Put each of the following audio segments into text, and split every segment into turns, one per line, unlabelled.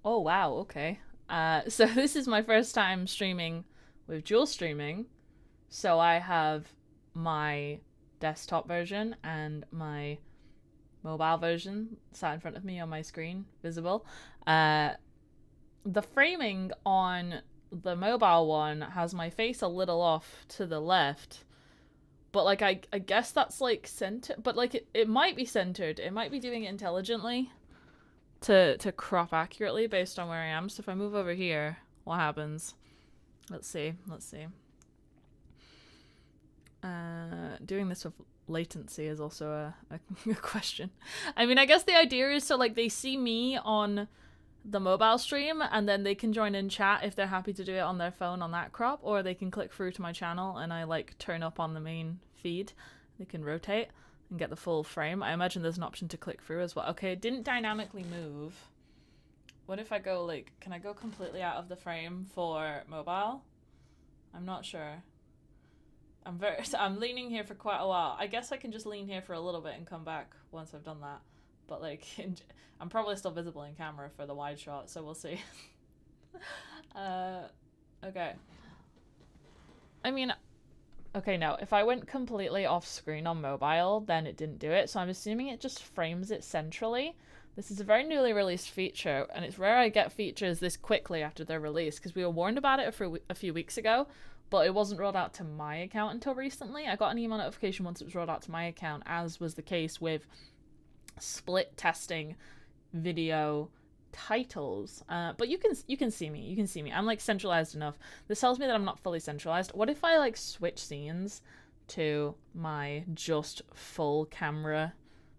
Oh wow, okay. So this is my first time streaming with dual streaming. So I have my desktop version and my mobile version sat in front of me on my screen, visible. Uh, the framing on the mobile one has my face a little off to the left, but like I guess that's like center, but like it might be centered. It might be doing it intelligently to crop accurately based on where I am. So if I move over here, what happens? Let's see. Let's see. Doing this with latency is also a question. I mean, I guess the idea is so like they see me on the mobile stream and then they can join in chat if they're happy to do it on their phone on that crop, or they can click through to my channel and I like turn up on the main feed. They can rotate and get the full frame. I imagine there's an option to click through as well. Okay, it didn't dynamically move. What if I go like, can I go completely out of the frame for mobile? I'm not sure. I'm leaning here for quite a while. I guess I can just lean here for a little bit and come back once I've done that. But like, I'm probably still visible in camera for the wide shot, so we'll see. Okay. I mean, okay, no. If I went completely off screen on mobile, then it didn't do it. So I'm assuming it just frames it centrally. This is a very newly released feature, and it's rare I get features this quickly after they're released, because we were warned about it a few weeks ago, but it wasn't rolled out to my account until recently. I got an email notification once it was rolled out to my account, as was the case with split testing video titles. But you can see me. You can see me. I'm like centralized enough. This tells me that I'm not fully centralized. What if I like switch scenes to my just full camera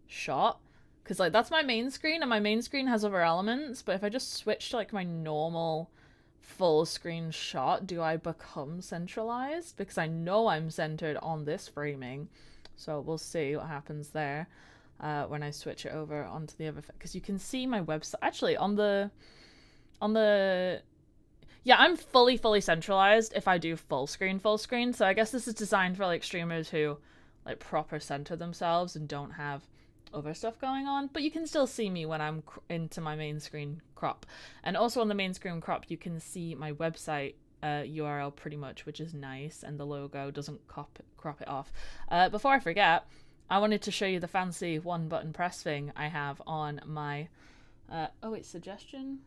shot? Because like that's my main screen, and my main screen has other elements. But if I just switch to like my normal full screen shot, do I become centralized? Because I know I'm centered on this framing. So we'll see what happens there when I switch it over onto the other, because you can see my website actually on the yeah, I'm fully centralized if I do full screen. So I guess this is designed for like streamers who like proper center themselves and don't have other stuff going on, but you can still see me when I'm into my main screen crop. And also on the main screen crop you can see my website URL pretty much, which is nice, and the logo doesn't crop it off. Before I forget, I wanted to show you the fancy one button press thing I have on my oh wait, suggestion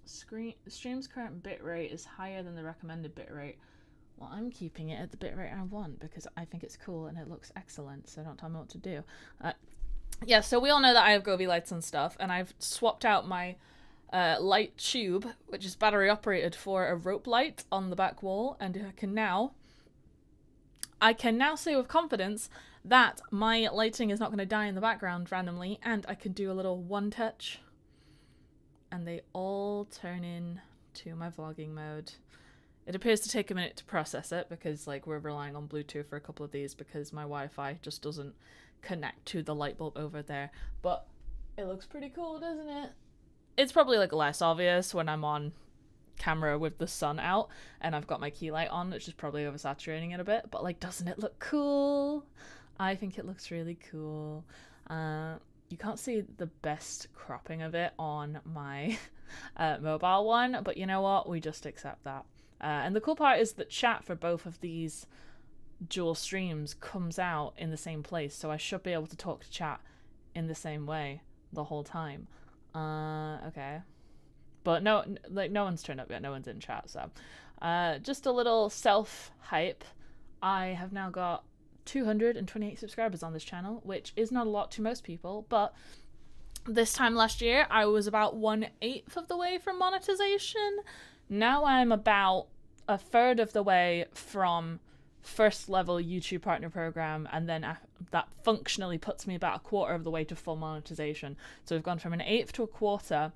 stream's current bitrate is higher than the recommended bitrate. Well, I'm keeping it at the bitrate I want because I think it's cool and it looks excellent, so don't tell me what to do. Yeah, so we all know that I have Gobi lights and stuff, and I've swapped out my light tube, which is battery operated, for a rope light on the back wall, and I can now say with confidence that my lighting is not going to die in the background randomly, and I can do a little one touch, and they all turn in to my vlogging mode. It appears to take a minute to process it because like we're relying on Bluetooth for a couple of these because my Wi-Fi just doesn't connect to the light bulb over there. But it looks pretty cool, doesn't it? It's probably like less obvious when I'm on camera with the sun out and I've got my key light on, which is probably oversaturating it a bit, but like, doesn't it look cool? I think it looks really cool. You can't see the best cropping of it on my mobile one, but you know what? We just accept that. And the cool part is that chat for both of these dual streams comes out in the same place, so I should be able to talk to chat in the same way the whole time. Okay. But no, like no one's turned up yet, no one's in chat, so just a little self-hype. I have now got 228 subscribers on this channel, which is not a lot to most people, but this time last year I was about 1/8 of the way from monetization. Now I'm about a third of the way from first level YouTube partner program, and then that functionally puts me about a quarter of the way to full monetization. So we've gone from 1/8 to a quarter,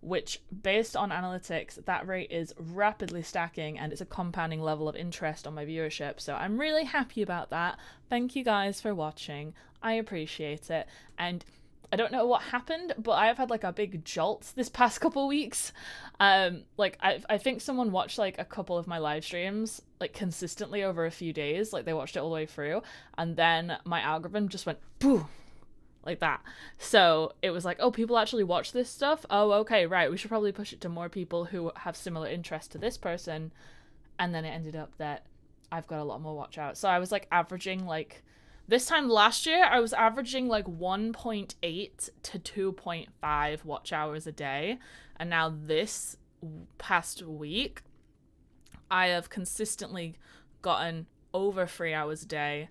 which based on analytics, that rate is rapidly stacking and it's a compounding level of interest on my viewership. So I'm really happy about that. Thank you guys for watching. I appreciate it. And I don't know what happened, but I've had like a big jolt this past couple weeks. Like I think someone watched like a couple of my live streams like consistently over a few days, like they watched it all the way through, and then my algorithm just went boo, like that. So it was like, oh, people actually watch this stuff? Oh, okay, right. We should probably push it to more people who have similar interests to this person. And then it ended up that I've got a lot more watch hours. So I was like averaging like, this time last year, I was averaging like 1.8 to 2.5 watch hours a day. And now this past week, I have consistently gotten over 3 hours a day.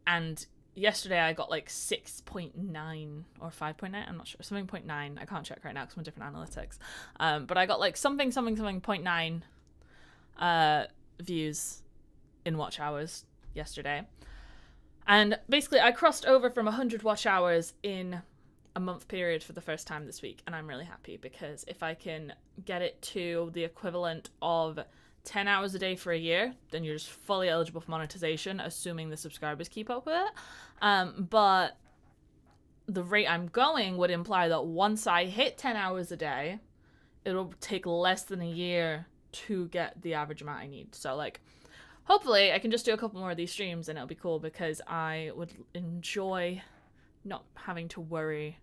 And yesterday I got like 6.9 or 5.9. I'm not sure. Something 0.9. I can't check right now because I'm different analytics. But I got like something 0.9 views in watch hours yesterday. And basically I crossed over from 100 watch hours in a month period for the first time this week. And I'm really happy because if I can get it to the equivalent of 10 hours a day for a year, then you're just fully eligible for monetization, assuming the subscribers keep up with it. But the rate I'm going would imply that once I hit 10 hours a day, it'll take less than a year to get the average amount I need. So like, hopefully I can just do a couple more of these streams and it'll be cool because I would enjoy not having to worry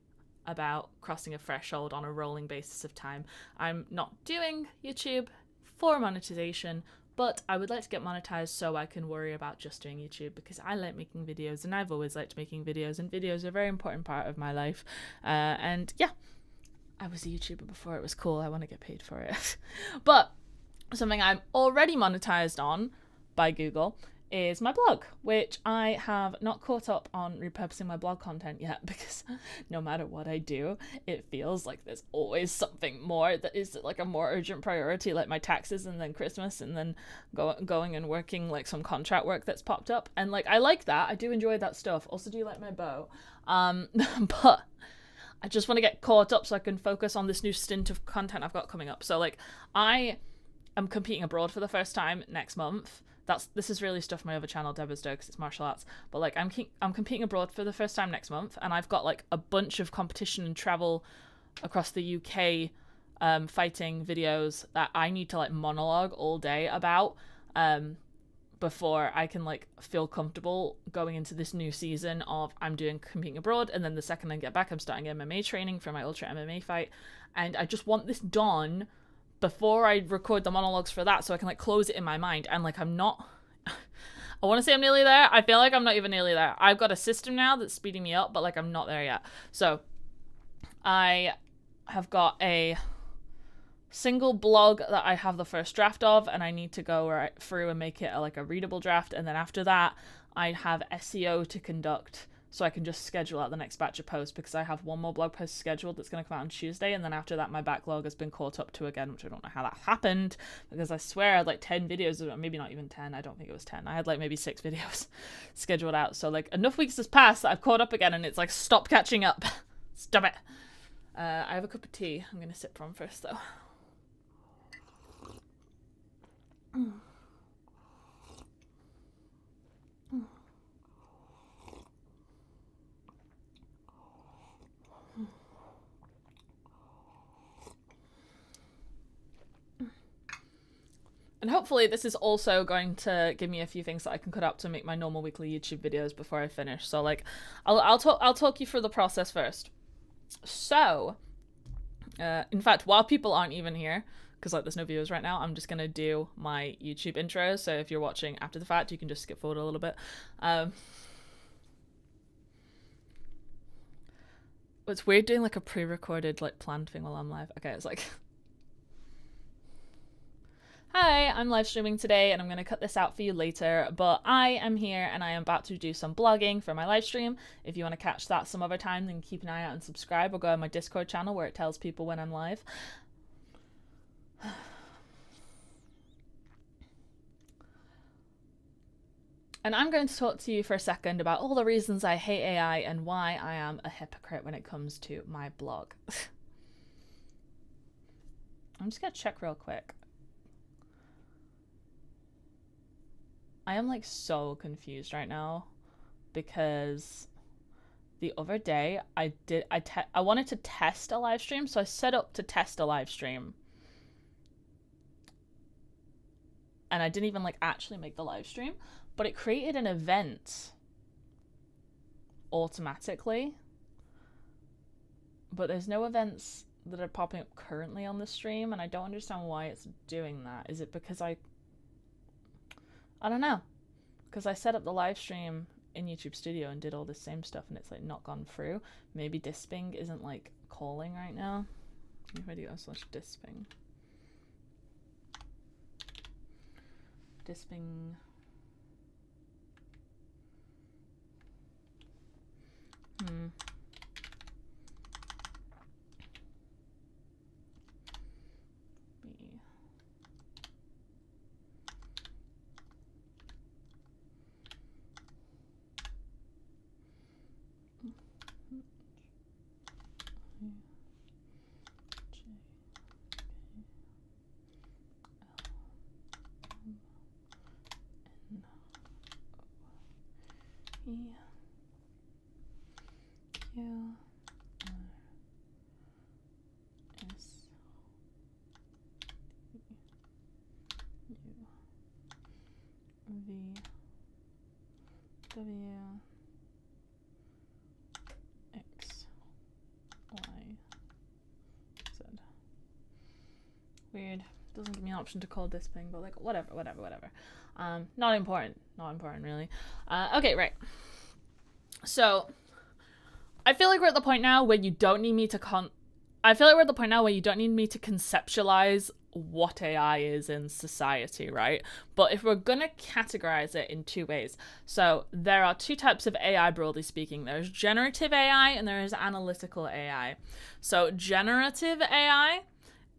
about crossing a threshold on a rolling basis of time. I'm not doing YouTube for monetization, but I would like to get monetized so I can worry about just doing YouTube because I like making videos and I've always liked making videos and videos are a very important part of my life. And yeah, I was a YouTuber before it was cool. I want to get paid for it. But something I'm already monetized on by Google is my blog, which I have not caught up on repurposing my blog content yet because no matter what I do, it feels like there's always something more that is like a more urgent priority, like my taxes and then Christmas and then going and working like some contract work that's popped up. And like, I like that. I do enjoy that stuff. Also do like my bow. But I just want to get caught up so I can focus on this new stint of content I've got coming up. So like, I am competing abroad for the first time next month. This is really stuff my other channel, Deborah's Do, because it's martial arts. But like, I'm competing abroad for the first time next month, and I've got like a bunch of competition and travel across the UK fighting videos that I need to like monologue all day about before I can like feel comfortable going into this new season of I'm doing competing abroad. And then the second I get back, I'm starting MMA training for my Ultra MMA fight, and I just want this done before I record the monologues for that so I can like close it in my mind. And like, I'm not, I want to say I'm nearly there. I feel like I'm not even nearly there. I've got a system now that's speeding me up, but like, I'm not there yet. So I have got a single blog that I have the first draft of, and I need to go right through and make it like a readable draft. And then after that, I have SEO to conduct so I can just schedule out the next batch of posts because I have one more blog post scheduled that's going to come out on Tuesday. And then after that, my backlog has been caught up to again, which I don't know how that happened because I swear I had like 10 videos, or maybe not even 10. I don't think it was 10. I had like maybe 6 videos scheduled out. So like enough weeks has passed that I've caught up again and it's like, stop catching up. Stop it. I have a cup of tea I'm going to sip from first though. And hopefully this is also going to give me a few things that I can cut out to make my normal weekly YouTube videos before I finish. So like, I'll talk you through the process first. So, in fact, while people aren't even here, because like there's no viewers right now, I'm just gonna do my YouTube intro. So if you're watching after the fact, you can just skip forward a little bit. It's weird doing like a pre-recorded like planned thing while I'm live. Okay, it's like, hi, I'm live streaming today and I'm going to cut this out for you later, but I am here and I am about to do some blogging for my live stream. If you want to catch that some other time, then keep an eye out and subscribe or go on my Discord channel where it tells people when I'm live. And I'm going to talk to you for a second about all the reasons I hate AI and why I am a hypocrite when it comes to my blog. I'm just going to check real quick. I am like so confused right now because the other day I wanted to test a live stream, so I set up to test a live stream. And I didn't even like actually make the live stream, but it created an event automatically but there's no events that are popping up currently on the stream, and I don't understand why it's doing that. Is it because I don't know, because I set up the live stream in YouTube Studio and did all this same stuff and it's like not gone through. Maybe Disping isn't like calling right now. Video/Disping. Disping. Weird. Doesn't give me an option to call Disping, but like whatever. Not important really. Okay, right. So I feel like we're at the point now where you don't need me to conceptualize what AI is in society, right? But if we're gonna categorize it in two ways, so there are two types of AI, broadly speaking. There's generative AI and there is analytical AI. So generative AI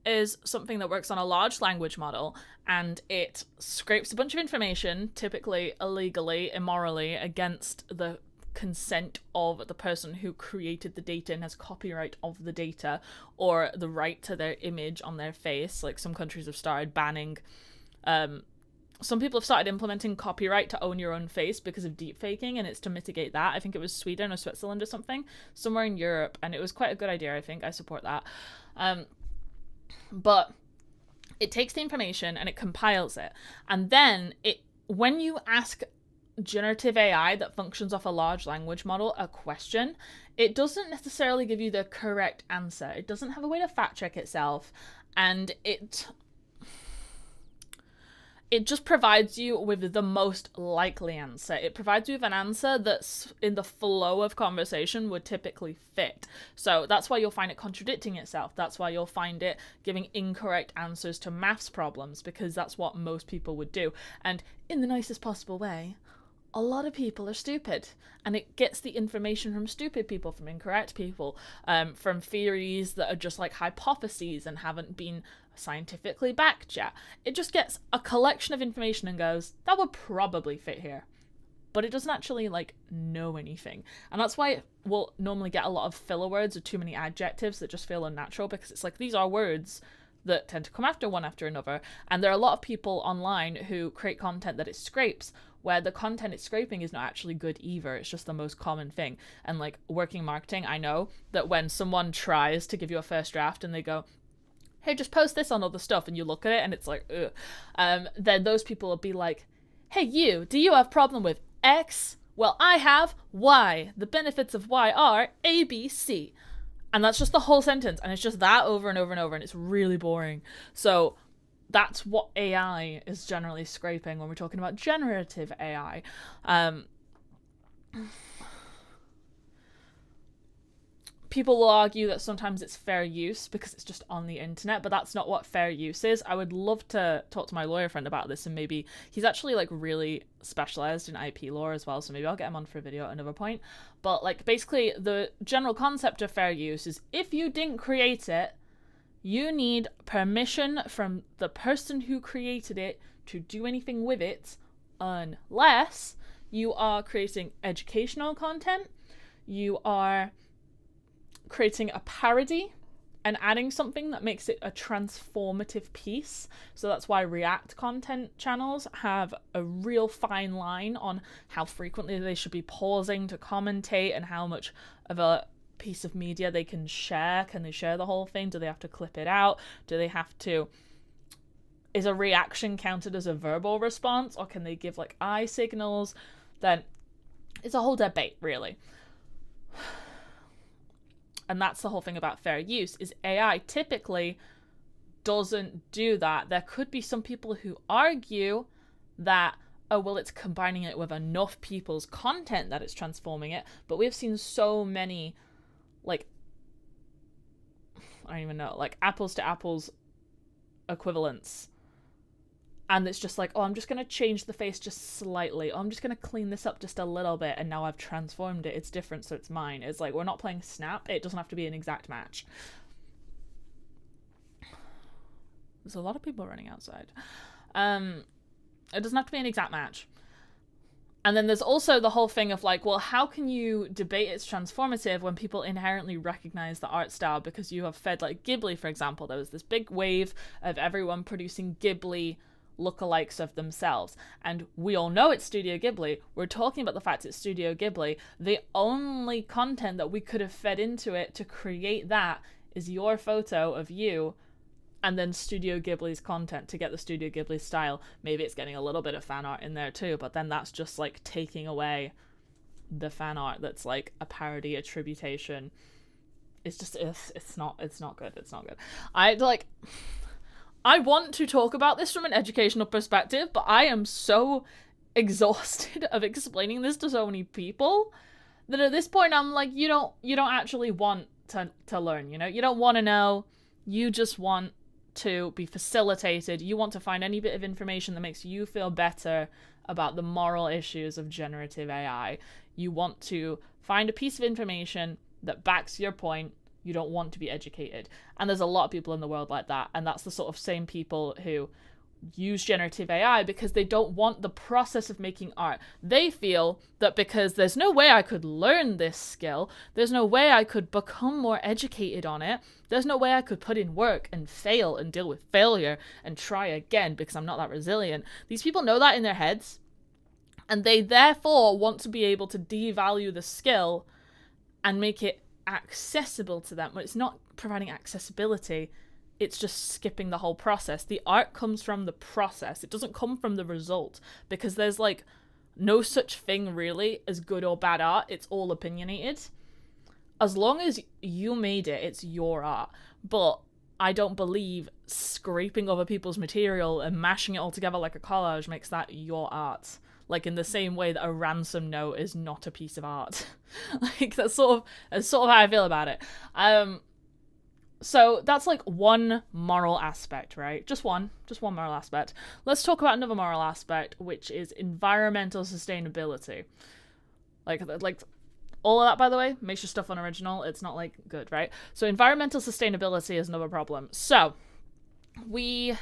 is something that works on a large language model, and it scrapes a bunch of information, typically illegally, immorally, against the consent of the person who created the data and has copyright of the data or the right to their image on their face. Like some countries have started banning, some people have started implementing copyright to own your own face because of deepfaking, and it's to mitigate that. I think it was Sweden or Switzerland or something, somewhere in Europe, and it was quite a good idea, I think. I support that. But it takes the information and it compiles it, and then when you ask generative AI that functions off a large language model a question, it doesn't necessarily give you the correct answer. It doesn't have a way to fact check itself, and it just provides you with the most likely answer. It provides you with an answer that's in the flow of conversation would typically fit. So that's why you'll find it contradicting itself. That's why you'll find it giving incorrect answers to maths problems, because that's what most people would do. And in the nicest possible way, a lot of people are stupid, and it gets the information from stupid people, from incorrect people, from theories that are just like hypotheses and haven't been scientifically backed yet. It just gets a collection of information and goes, that would probably fit here. But it doesn't actually like know anything. And that's why it will normally get a lot of filler words or too many adjectives that just feel unnatural, because it's like these are words that tend to come after one after another. And there are a lot of people online who create content that it scrapes, where the content it's scraping is not actually good either. It's just the most common thing. And like working marketing, I know that when someone tries to give you a first draft and they go, hey, just post this on other stuff, and you look at it and it's like, ugh. Then those people will be like, hey, do you have a problem with X? Well, I have Y. The benefits of Y are A, B, C. And that's just the whole sentence. And it's just that over and over and over. And it's really boring. So that's what AI is generally scraping when we're talking about generative AI. People will argue that sometimes it's fair use because it's just on the internet, but that's not what fair use is. I would love to talk to my lawyer friend about this, and maybe he's actually like really specialized in IP law as well, so maybe I'll get him on for a video at another point. But like basically the general concept of fair use is if you didn't create it, you need permission from the person who created it to do anything with it, unless you are creating educational content, you are creating a parody and adding something that makes it a transformative piece. So that's why React content channels have a real fine line on how frequently they should be pausing to commentate and how much of a piece of media they can share. Can they share the whole thing? Do they have to clip it out? Do they have to... Is a reaction counted as a verbal response, or can they give like eye signals? Then it's a whole debate, really. And that's the whole thing about fair use, is AI typically doesn't do that. There could be some people who argue that, oh, well, it's combining it with enough people's content that it's transforming it. But we've seen so many, like, I don't even know, like apples to apples equivalents. And it's just like, oh, I'm just going to change the face just slightly. Oh, I'm just going to clean this up just a little bit. And now I've transformed it. It's different, so it's mine. It's like, we're not playing Snap. It doesn't have to be an exact match. There's a lot of people running outside. It doesn't have to be an exact match. And then there's also the whole thing of like, well, how can you debate it's transformative when people inherently recognize the art style because you have fed, like Ghibli, for example. There was this big wave of everyone producing Ghibli lookalikes of themselves. And we all know it's Studio Ghibli. We're talking about the fact it's Studio Ghibli. The only content that we could have fed into it to create that is your photo of you and then Studio Ghibli's content to get the Studio Ghibli style. Maybe it's getting a little bit of fan art in there too, but then that's just like taking away the fan art that's like a parody attribution. It's just, it's not good. It's not good. I want to talk about this from an educational perspective, but I am so exhausted of explaining this to so many people that at this point I'm like, you don't actually want to learn, you know? You don't want to know. You just want to be facilitated. You want to find any bit of information that makes you feel better about the moral issues of generative AI. You want to find a piece of information that backs your point. You don't want to be educated. And there's a lot of people in the world like that. And that's the sort of same people who use generative AI because they don't want the process of making art. They feel that because there's no way I could learn this skill, there's no way I could become more educated on it, there's no way I could put in work and fail and deal with failure and try again because I'm not that resilient. These people know that in their heads, and they therefore want to be able to devalue the skill and make it accessible to them. But it's not providing accessibility, it's just skipping the whole process. The art comes from the process. It doesn't come from the result, because there's like no such thing really as good or bad art. It's all opinionated. As long as you made it, it's your art. But I don't believe scraping over people's material and mashing it all together like a collage makes that your art. Like in the same way that a ransom note is not a piece of art. Like that's sort of how I feel about it. So that's like one moral aspect, right? Just one moral aspect. Let's talk about another moral aspect, which is environmental sustainability. Like all of that, by the way, makes your stuff unoriginal. It's not like good, right? So environmental sustainability is another problem. So we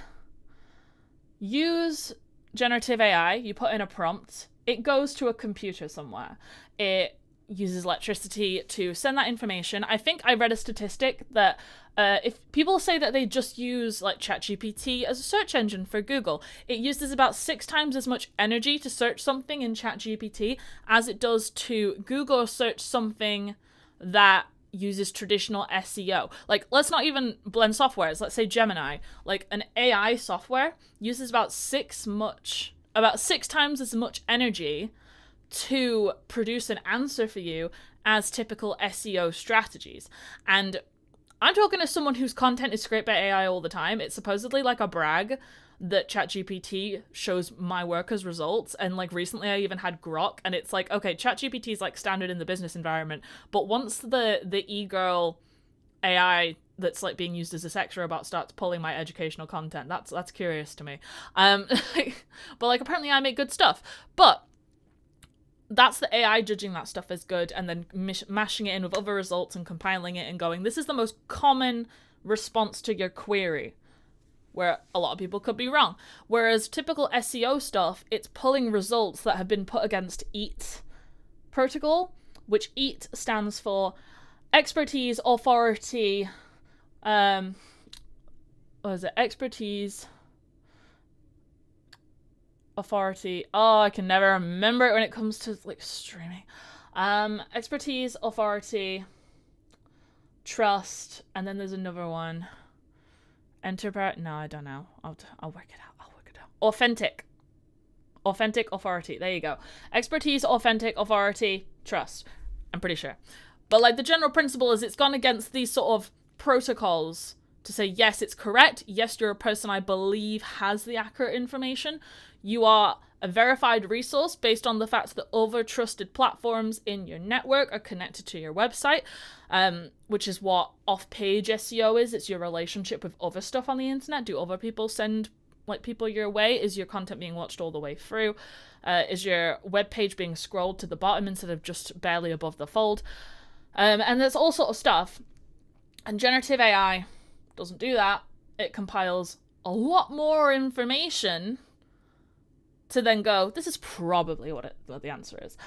use generative AI, you put in a prompt, it goes to a computer somewhere. It uses electricity to send that information. I think I read a statistic that if people say that they just use like ChatGPT as a search engine for Google, it uses about 6 times as much energy to search something in ChatGPT as it does to Google search something that uses traditional SEO. Like, let's not even blend softwares. Let's say Gemini. Like, an AI software uses about 6 times as much energy to produce an answer for you as typical SEO strategies. And I'm talking to someone whose content is scraped by AI all the time. It's supposedly like a brag that ChatGPT shows my work as results. And like recently I even had Grok, and it's like, okay, ChatGPT is like standard in the business environment, but once the e-girl AI that's like being used as a sex robot starts pulling my educational content, that's curious to me. But like apparently I make good stuff. But that's the AI judging that stuff as good and then mashing it in with other results and compiling it and going, this is the most common response to your query, where a lot of people could be wrong. Whereas typical SEO stuff, it's pulling results that have been put against EAT protocol, which EAT stands for expertise, authority, expertise, authority. Oh, I can never remember it when it comes to like streaming. Expertise, authority, trust, and then there's another one. Enterprise. No, I don't know. I'll work it out. Authentic authority. There you go. Expertise, authentic authority, trust. I'm pretty sure. But like the general principle is it's gone against these sort of protocols to say, yes, it's correct. Yes, you're a person I believe has the accurate information. You are a verified resource based on the fact that other trusted platforms in your network are connected to your website, which is what off-page SEO is. It's your relationship with other stuff on the internet. Do other people send like people your way? Is your content being watched all the way through? Is your web page being scrolled to the bottom instead of just barely above the fold? And there's all sort of stuff. And generative AI doesn't do that. It compiles a lot more information to then go, this is probably what the answer is.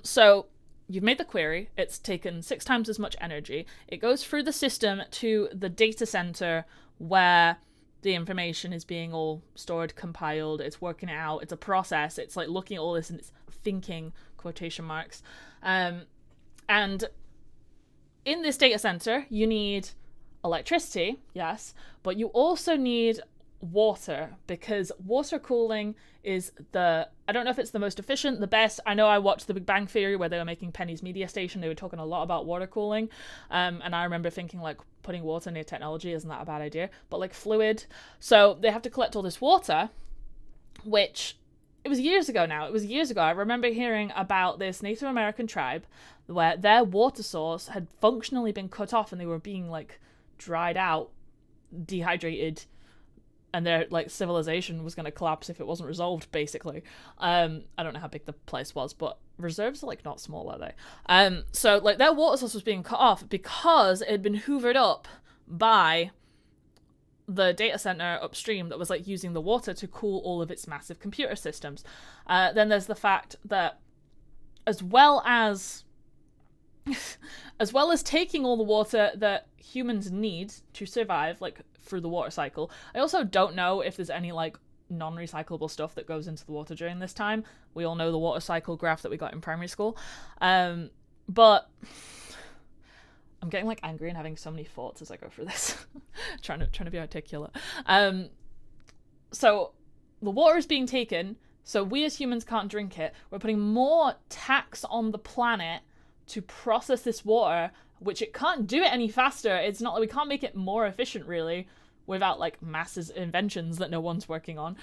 So you've made the query. It's taken 6 times as much energy. It goes through the system to the data center where the information is being all stored, compiled. It's working it out. It's a process. It's like looking at all this and it's thinking, quotation marks. And in this data center, you need electricity, yes, but you also need water, because water cooling is I don't know if it's the most efficient, the best. I know I watched The Big Bang Theory where they were making Penny's Media Station. They were talking a lot about water cooling. And I remember thinking like putting water near technology isn't that a bad idea, but like fluid. So they have to collect all this water, which it was years ago now. It was years ago. I remember hearing about this Native American tribe where their water source had functionally been cut off and they were being like dried out, dehydrated, and their like civilization was going to collapse if it wasn't resolved, basically. I don't know how big the place was, but reserves are like not small, are they? So like their water source was being cut off because it had been hoovered up by the data center upstream that was like using the water to cool all of its massive computer systems. Then there's the fact that as well as taking all the water that humans need to survive, like through the water cycle, I also don't know if there's any like non-recyclable stuff that goes into the water during this time. We all know the water cycle graph that we got in primary school. But I'm getting like angry and having so many thoughts as I go through this. trying to be articulate. So the water is being taken, so we as humans can't drink it. We're putting more tax on the planet to process this water, which it can't do it any faster. It's not like we can't make it more efficient really without like massive inventions that no one's working on.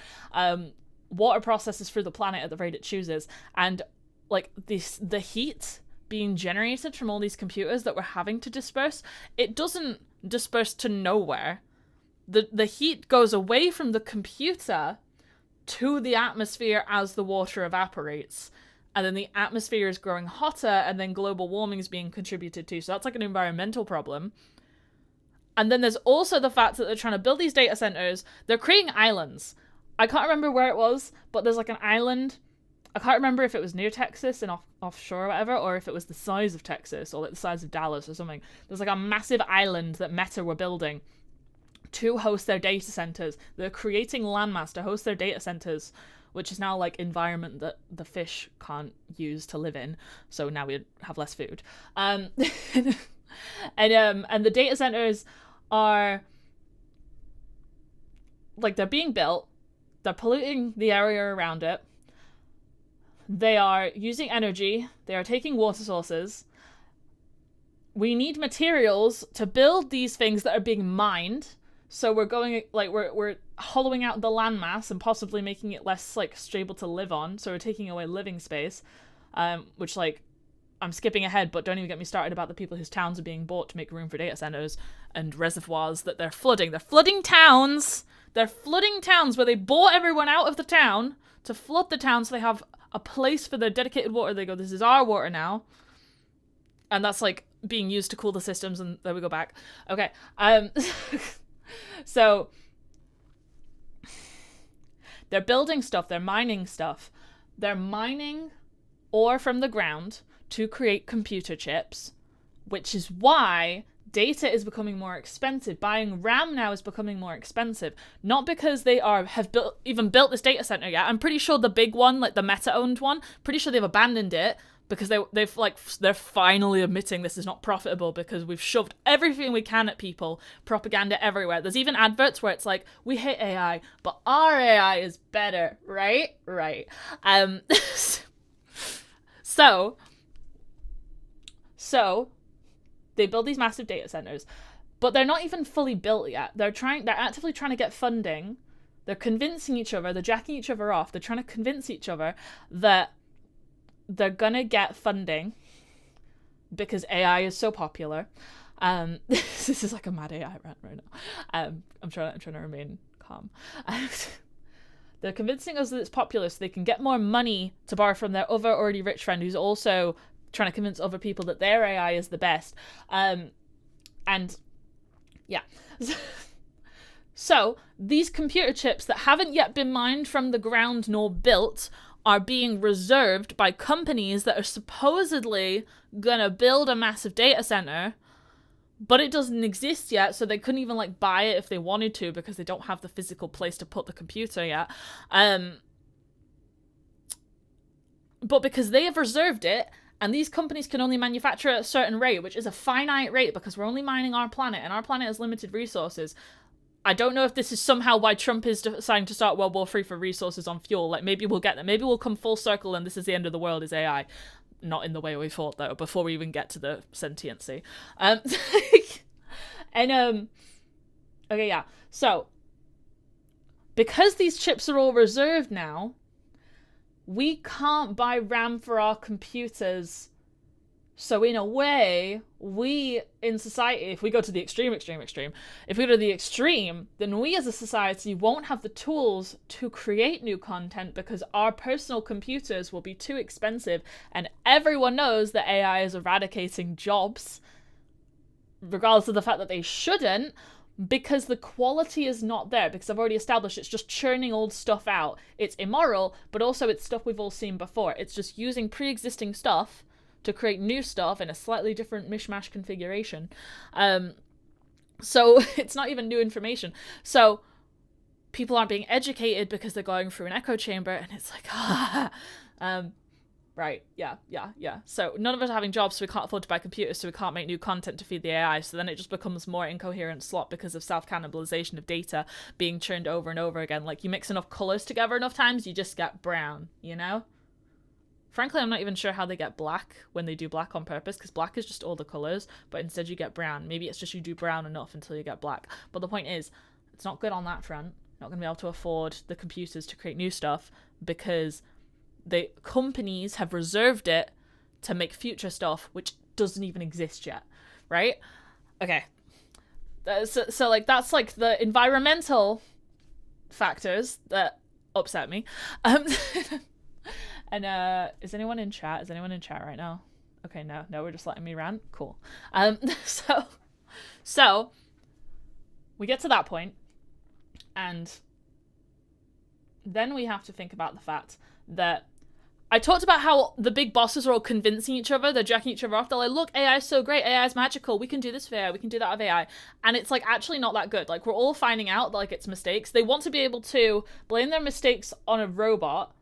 Water processes through the planet at the rate it chooses, and like the heat being generated from all these computers that we're having to disperse, it doesn't disperse to nowhere. The heat goes away from the computer to the atmosphere as the water evaporates. And then the atmosphere is growing hotter, and then global warming is being contributed to. So that's like an environmental problem. And then there's also the fact that they're trying to build these data centers. They're creating islands. I can't remember where it was, but there's like an island. I can't remember if it was near Texas and offshore or whatever, or if it was the size of Texas or like the size of Dallas or something. There's like a massive island that Meta were building to host their data centers. They're creating landmass to host their data centers, which is now like environment that the fish can't use to live in. So now we have less food. And the data centers are like, they're being built. They're polluting the area around it. They are using energy. They are taking water sources. We need materials to build these things that are being mined. So we're going, like, we're hollowing out the landmass and possibly making it less, like, stable to live on. So we're taking away living space, which, like, I'm skipping ahead, but don't even get me started about the people whose towns are being bought to make room for data centers and reservoirs that they're flooding. They're flooding towns. They're flooding towns where they bought everyone out of the town to flood the town so they have a place for their dedicated water. They go, this is our water now. And that's, like, being used to cool the systems, and there we go back. Okay. So they're building stuff, they're mining stuff. They're mining ore from the ground to create computer chips, which is why data is becoming more expensive. Buying RAM now is becoming more expensive. Not because they have built this data center yet. I'm pretty sure the big one, like the Meta-owned one, pretty sure they've abandoned it because they're finally admitting this is not profitable because we've shoved everything we can at people, propaganda everywhere. There's even adverts where it's like, we hate AI, but our AI is better, right? Right. So They build these massive data centers, but they're not even fully built yet. They're actively trying to get funding. They're convincing each other, they're jacking each other off. They're trying to convince each other that they're gonna get funding because AI is so popular. This is like a mad AI rant right now. I'm trying to remain calm. They're convincing us that it's popular so they can get more money to borrow from their other already rich friend who's also trying to convince other people that their AI is the best. And yeah. So these computer chips that haven't yet been mined from the ground nor built are being reserved by companies that are supposedly gonna build a massive data center, but it doesn't exist yet, so they couldn't even like buy it if they wanted to because they don't have the physical place to put the computer yet. But because they have reserved it, and these companies can only manufacture at a certain rate, which is a finite rate because we're only mining our planet, and our planet has limited resources. I don't know if this is somehow why Trump is deciding to start World War III for resources on fuel. Like, maybe we'll get there. Maybe we'll come full circle and this is the end of the world, is AI. Not in the way we thought, though, before we even get to the sentiency. Okay, yeah. So, because these chips are all reserved now, we can't buy RAM for our computers. So in a way, we in society, if we go to the extreme, if we go to the extreme, then we as a society won't have the tools to create new content because our personal computers will be too expensive. And everyone knows that AI is eradicating jobs, regardless of the fact that they shouldn't, because the quality is not there, because I've already established it's just churning old stuff out. It's immoral, but also it's stuff we've all seen before. It's just using pre-existing stuff to create new stuff in a slightly different mishmash configuration. So it's not even new information. So people aren't being educated because they're going through an echo chamber, and it's like, right, yeah. So none of us are having jobs, so we can't afford to buy computers, so we can't make new content to feed the AI, so then it just becomes more incoherent slop because of self-cannibalization of data being churned over and over again. Like, you mix enough colors together enough times, you just get brown, you know? Frankly, I'm not even sure how they get black when they do black on purpose, because black is just all the colors, but instead you get brown. Maybe it's just you do brown enough until you get black. But the point is, it's not good on that front. You're not going to be able to afford the computers to create new stuff because the companies have reserved it to make future stuff, which doesn't even exist yet, right? Okay. So like, that's like the environmental factors that upset me. And is anyone in chat? Is anyone in chat right now? Okay, no, we're just letting me rant. Cool. So we get to that point, and then we have to think about the fact that I talked about how the big bosses are all convincing each other, they're jacking each other off. They're like, look, AI is so great, AI is magical, we can do this with AI, we can do that with AI. And it's like actually not that good. Like, we're all finding out like it's mistakes. They want to be able to blame their mistakes on a robot.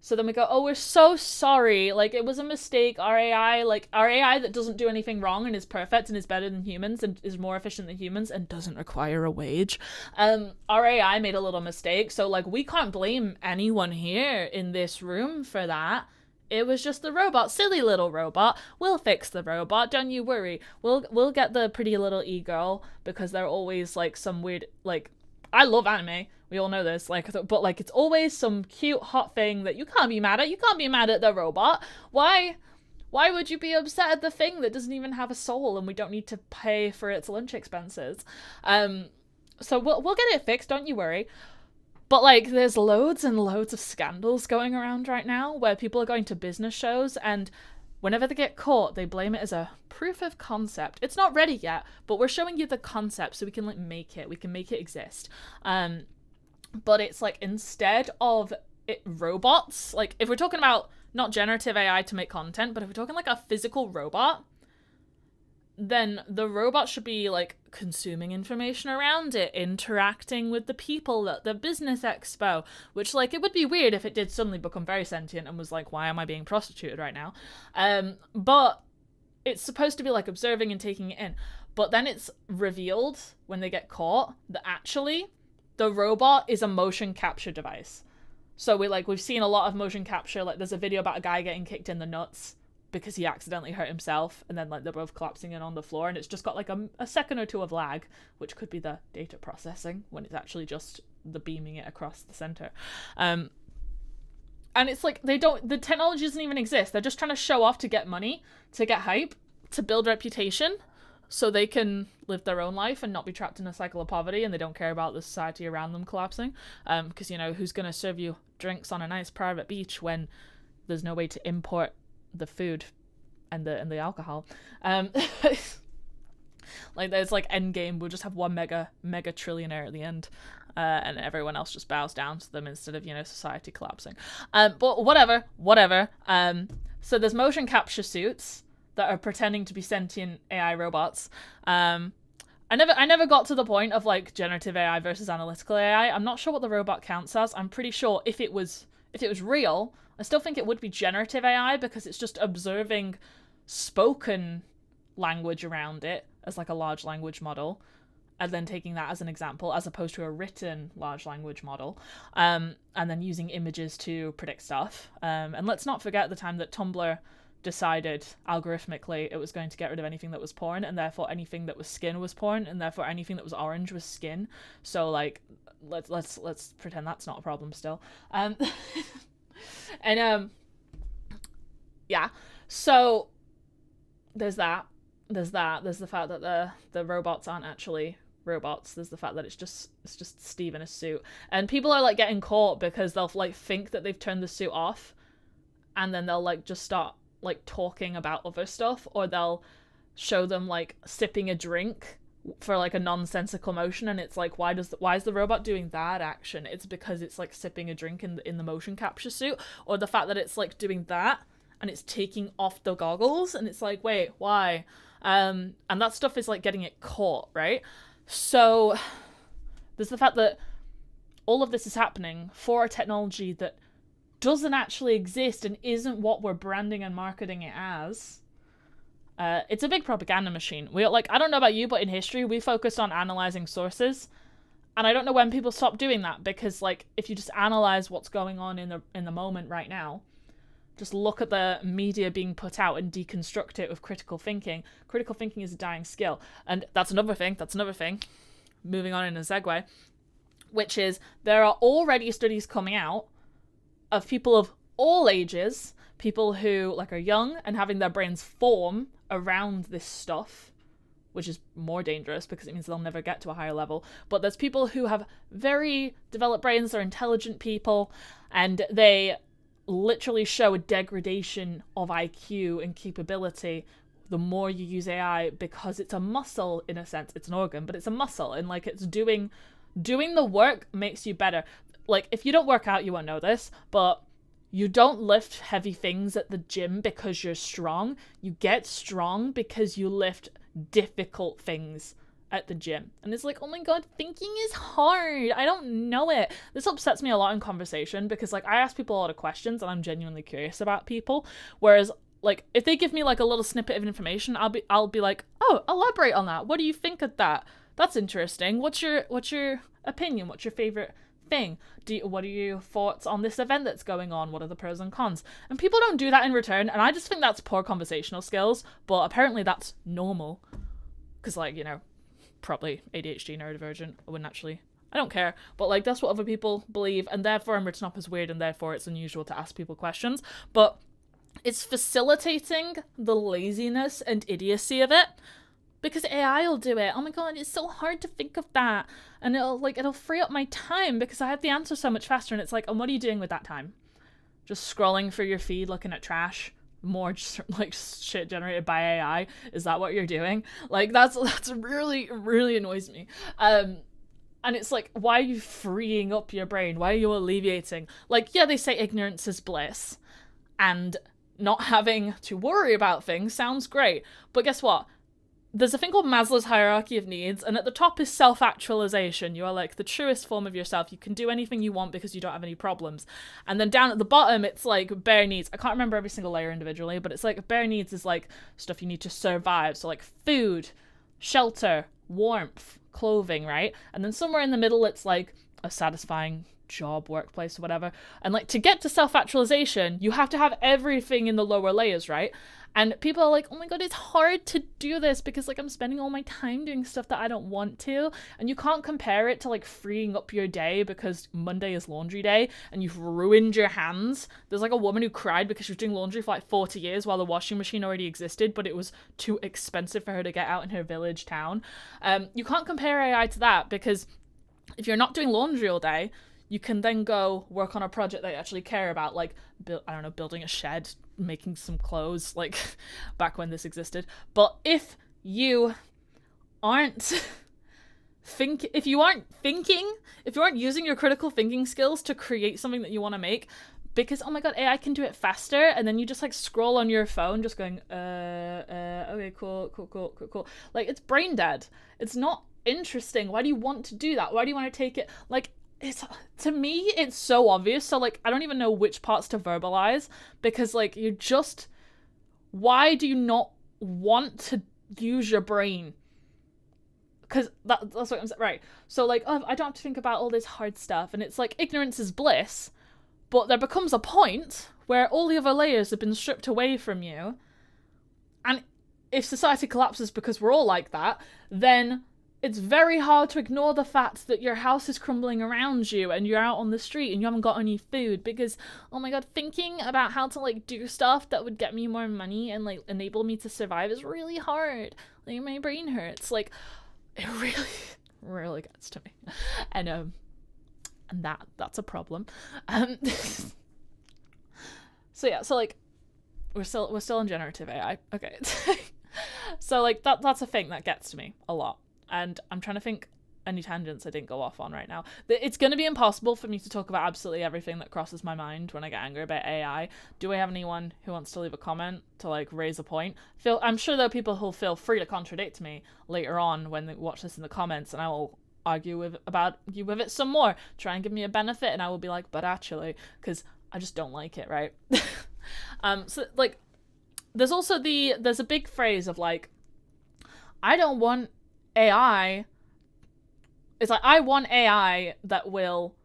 So then we go, oh, we're so sorry. Like, it was a mistake. Our AI that doesn't do anything wrong and is perfect and is better than humans and is more efficient than humans and doesn't require a wage. Our AI made a little mistake. So, like, we can't blame anyone here in this room for that. It was just the robot. Silly little robot. We'll fix the robot. Don't you worry. We'll get the pretty little e-girl because they're always, like, some weird, like, I love anime. We all know this, like, but like, it's always some cute, hot thing that you can't be mad at. You can't be mad at the robot. Why would you be upset at the thing that doesn't even have a soul and we don't need to pay for its lunch expenses? So we'll get it fixed. Don't you worry. But like, there's loads and loads of scandals going around right now where people are going to business shows and whenever they get caught, they blame it as a proof of concept. It's not ready yet, but we're showing you the concept so we can like make it. We can make it exist. But it's like, instead of robots, like if we're talking about not generative AI to make content, but if we're talking like a physical robot, then the robot should be like consuming information around it, interacting with the people at the business expo, which like, it would be weird if it did suddenly become very sentient and was like, why am I being prostituted right now? But it's supposed to be like observing and taking it in. But then it's revealed when they get caught that actually the robot is a motion capture device. So we've seen a lot of motion capture. Like, there's a video about a guy getting kicked in the nuts because he accidentally hurt himself, and then like they're both collapsing in on the floor, and it's just got like a second or two of lag, which could be the data processing when it's actually just the beaming it across the center. And it's like the technology doesn't even exist. They're just trying to show off to get money, to get hype, to build reputation, so they can live their own life and not be trapped in a cycle of poverty, and they don't care about the society around them collapsing. Because, you know, who's going to serve you drinks on a nice private beach when there's no way to import the food and the alcohol? Like, there's like Endgame, we'll just have one mega trillionaire at the end, and everyone else just bows down to them instead of, you know, society collapsing. But whatever. So there's motion capture suits that are pretending to be sentient AI robots. I never got to the point of like generative AI versus analytical AI. I'm not sure what the robot counts as. I'm pretty sure if it was real, I still think it would be generative AI, because it's just observing spoken language around it as like a large language model, and then taking that as an example, as opposed to a written large language model, and then using images to predict stuff. And let's not forget the time that Tumblr decided algorithmically it was going to get rid of anything that was porn, and therefore anything that was skin was porn, and therefore anything that was orange was skin. So like let's pretend that's not a problem still. Yeah, so there's that. There's the fact that the robots aren't actually robots. There's the fact that it's just Steve in a suit, and people are like getting caught because they'll like think that they've turned the suit off, and then they'll like just start like talking about other stuff, or they'll show them like sipping a drink for like a nonsensical motion, and it's like, why is the robot doing that action? It's because it's like sipping a drink in the motion capture suit. Or the fact that it's like doing that and it's taking off the goggles, and it's like, wait, why? And that stuff is like getting it caught, right? So there's the fact that all of this is happening for a technology that doesn't actually exist and isn't what we're branding and marketing it as. It's a big propaganda machine. I don't know about you, but in history we focused on analyzing sources, and I don't know when people stopped doing that, because like if you just analyze what's going on in the moment right now, just look at the media being put out and deconstruct it with critical thinking. Critical thinking is a dying skill, and that's another thing. Moving on in a segue, which is there are already studies coming out of people of all ages, people who like are young and having their brains form around this stuff, which is more dangerous because it means they'll never get to a higher level. But there's people who have very developed brains, they're intelligent people, and they literally show a degradation of IQ and capability the more you use AI, because it's a muscle in a sense. It's an organ, but it's a muscle, and like it's doing the work makes you better. Like, if you don't work out, you won't know this, but you don't lift heavy things at the gym because you're strong. You get strong because you lift difficult things at the gym. And it's like, oh my god, thinking is hard. I don't know it. This upsets me a lot in conversation, because like I ask people a lot of questions and I'm genuinely curious about people. Whereas like if they give me like a little snippet of information, I'll be like, oh, elaborate on that. What do you think of that? That's interesting. What's your opinion? What's your favorite thing? What are your thoughts on this event that's going on? What are the pros and cons? And people don't do that in return, and I just think that's poor conversational skills, but apparently that's normal. Because like, you know, probably ADHD, neurodivergent, I don't care, but like that's what other people believe, and therefore I'm written up as weird, and therefore it's unusual to ask people questions. But it's facilitating the laziness and idiocy of it, because AI will do it. Oh my god, it's so hard to think of that. And it'll free up my time because I have the answer so much faster. And it's like, and what are you doing with that time? Just scrolling through your feed, looking at trash? More just like shit generated by AI? Is that what you're doing? Like that's really, really annoys me. And it's like, why are you freeing up your brain? Why are you alleviating? Like, yeah, they say ignorance is bliss, and not having to worry about things sounds great. But guess what? There's a thing called Maslow's hierarchy of needs, and at the top is self-actualization. You are like the truest form of yourself. You can do anything you want because you don't have any problems. And then down at the bottom, it's like bare needs. I can't remember every single layer individually, but it's like bare needs is like stuff you need to survive. So like food, shelter, warmth, clothing, right? And then somewhere in the middle, it's like a satisfying job, workplace, or whatever. And like to get to self-actualization, you have to have everything in the lower layers, right? And people are like, oh my god, it's hard to do this because like I'm spending all my time doing stuff that I don't want to. And you can't compare it to like freeing up your day because Monday is laundry day and you've ruined your hands. There's like a woman who cried because she was doing laundry for like 40 years while the washing machine already existed, but it was too expensive for her to get out in her village town. You can't compare AI to that because if you're not doing laundry all day, you can then go work on a project that you actually care about, like, building a shed, making some clothes, like, back when this existed. But if you aren't if you aren't using your critical thinking skills to create something that you want to make, because, oh my god, AI can do it faster, and then you just, like, scroll on your phone just going, okay, cool. Like, it's brain dead. It's not interesting. Why do you want to do that? Why do you want to take it, like, to me, it's so obvious. So, like, I don't even know which parts to verbalize because, like, why do you not want to use your brain? Because that's what I'm saying, right? So, like, oh, I don't have to think about all this hard stuff. And it's like, ignorance is bliss. But there becomes a point where all the other layers have been stripped away from you. And if society collapses because we're all like that, then it's very hard to ignore the fact that your house is crumbling around you and you're out on the street and you haven't got any food because, oh my god, thinking about how to, like, do stuff that would get me more money and, like, enable me to survive is really hard. Like, my brain hurts. Like, it really, really gets to me. And that's a problem. So yeah, so, like, we're still in generative AI. Okay. So, like, that's a thing that gets to me a lot. And I'm trying to think any tangents I didn't go off on right now. It's going to be impossible for me to talk about absolutely everything that crosses my mind when I get angry about AI. Do I have anyone who wants to leave a comment to, like, raise a point? I'm sure there are people who'll feel free to contradict me later on when they watch this in the comments, and I will argue with it some more. Try and give me a benefit, and I will be like, but actually, because I just don't like it, right? So, like, there's also there's a big phrase of, like, I don't want AI. It's like, I want AI that will,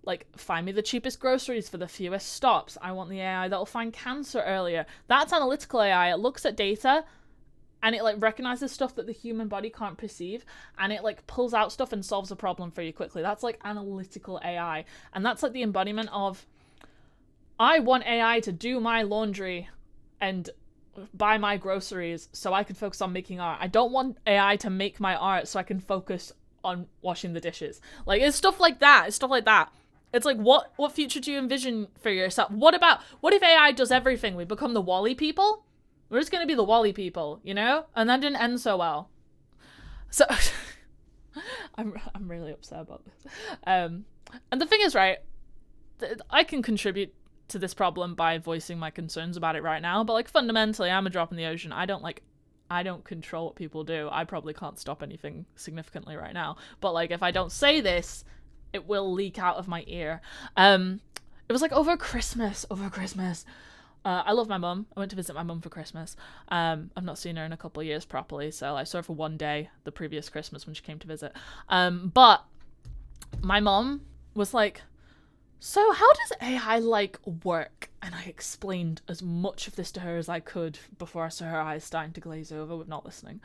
like, find me the cheapest groceries for the fewest stops. I want the AI that will find cancer earlier. That's analytical AI. It looks at data and it, like, recognizes stuff that the human body can't perceive, and it, like, pulls out stuff and solves a problem for you quickly. That's, like, analytical AI. And that's, like, the embodiment of, I want AI to do my laundry and buy my groceries so I can focus on making art. I don't want AI to make my art so I can focus on washing the dishes. Like, it's stuff like that. It's like, what future do you envision for yourself? What if AI does everything? We become the Wall-E people? We're just gonna be the Wall-E people, you know? And that didn't end so well. So I'm really upset about this. And the thing is, right, I can contribute to this problem by voicing my concerns about it right now, but, like, fundamentally, I'm a drop in the ocean. I don't control what people do. I probably can't stop anything significantly right now, but, like, if I don't say this, it will leak out of my ear. It was, like, over Christmas. I love my mum. I went to visit my mum for Christmas. I've not seen her in a couple of years properly, so I saw her for one day the previous Christmas when she came to visit. But my mum was like, so how does AI, like, work? And I explained as much of this to her as I could before I saw her eyes starting to glaze over with not listening.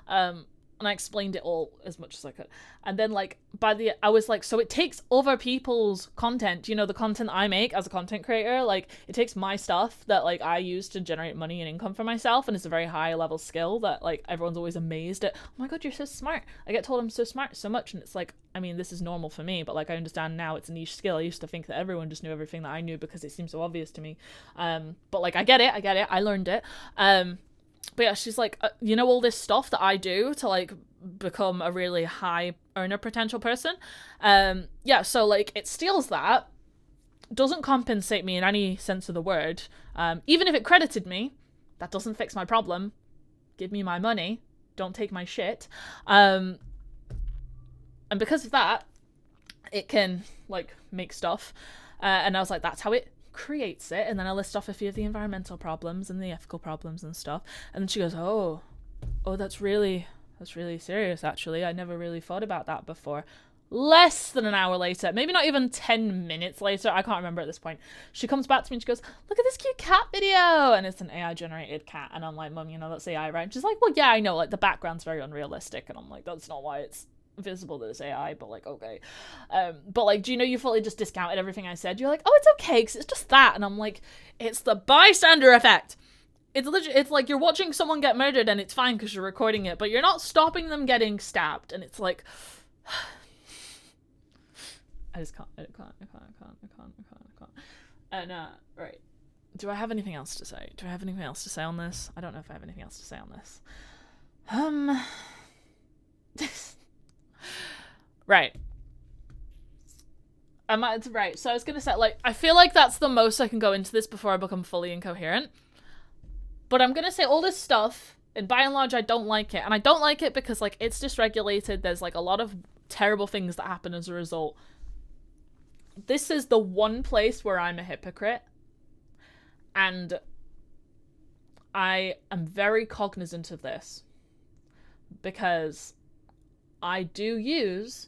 And I explained it all as much as I could. And then, like, I was like, so it takes other people's content, you know, the content I make as a content creator, like, it takes my stuff that, like, I use to generate money and income for myself, and it's a very high level skill that, like, everyone's always amazed at. Oh my god, you're so smart. I get told I'm so smart so much, and it's like, I mean, this is normal for me, but, like, I understand now it's a niche skill. I used to think that everyone just knew everything that I knew because it seemed so obvious to me. But, like, I get it. I learned it. But yeah, she's like, you know, all this stuff that I do to, like, become a really high earner potential person. Yeah, so, like, it steals that, doesn't compensate me in any sense of the word. Even if it credited me, that doesn't fix my problem. Give me my money. Don't take my shit. And because of that, it can, like, make stuff. And I was like, that's how it creates it. And then I list off a few of the environmental problems and the ethical problems and stuff. And then she goes, oh, that's really serious, actually. I never really thought about that before. less than an hour later, maybe not even 10 minutes later, I can't remember at this point, she comes back to me and she goes, look at this cute cat video, and it's an AI generated cat, and I'm like, Mum, you know that's AI, right? And she's like, well, yeah, I know, like the background's very unrealistic, and I'm like, that's not why it's visible that it's AI, but like, okay. But like, do you know you fully just discounted everything I said? You're like, oh, it's okay, because it's just that, and I'm like, it's the bystander effect. It's literally, it's like you're watching someone get murdered and it's fine because you're recording it, but you're not stopping them getting stabbed, and it's like, I just can't. And, right. Do I have anything else to say? Do I have anything else to say on this? I don't know if I have anything else to say on this. Right. Right, so I was gonna say, like, I feel like that's the most I can go into this before I become fully incoherent. But I'm gonna say all this stuff, and by and large, I don't like it. And I don't like it because, like, it's dysregulated. There's, like, a lot of terrible things that happen as a result. This is the one place where I'm a hypocrite, and I am very cognizant of this because I do use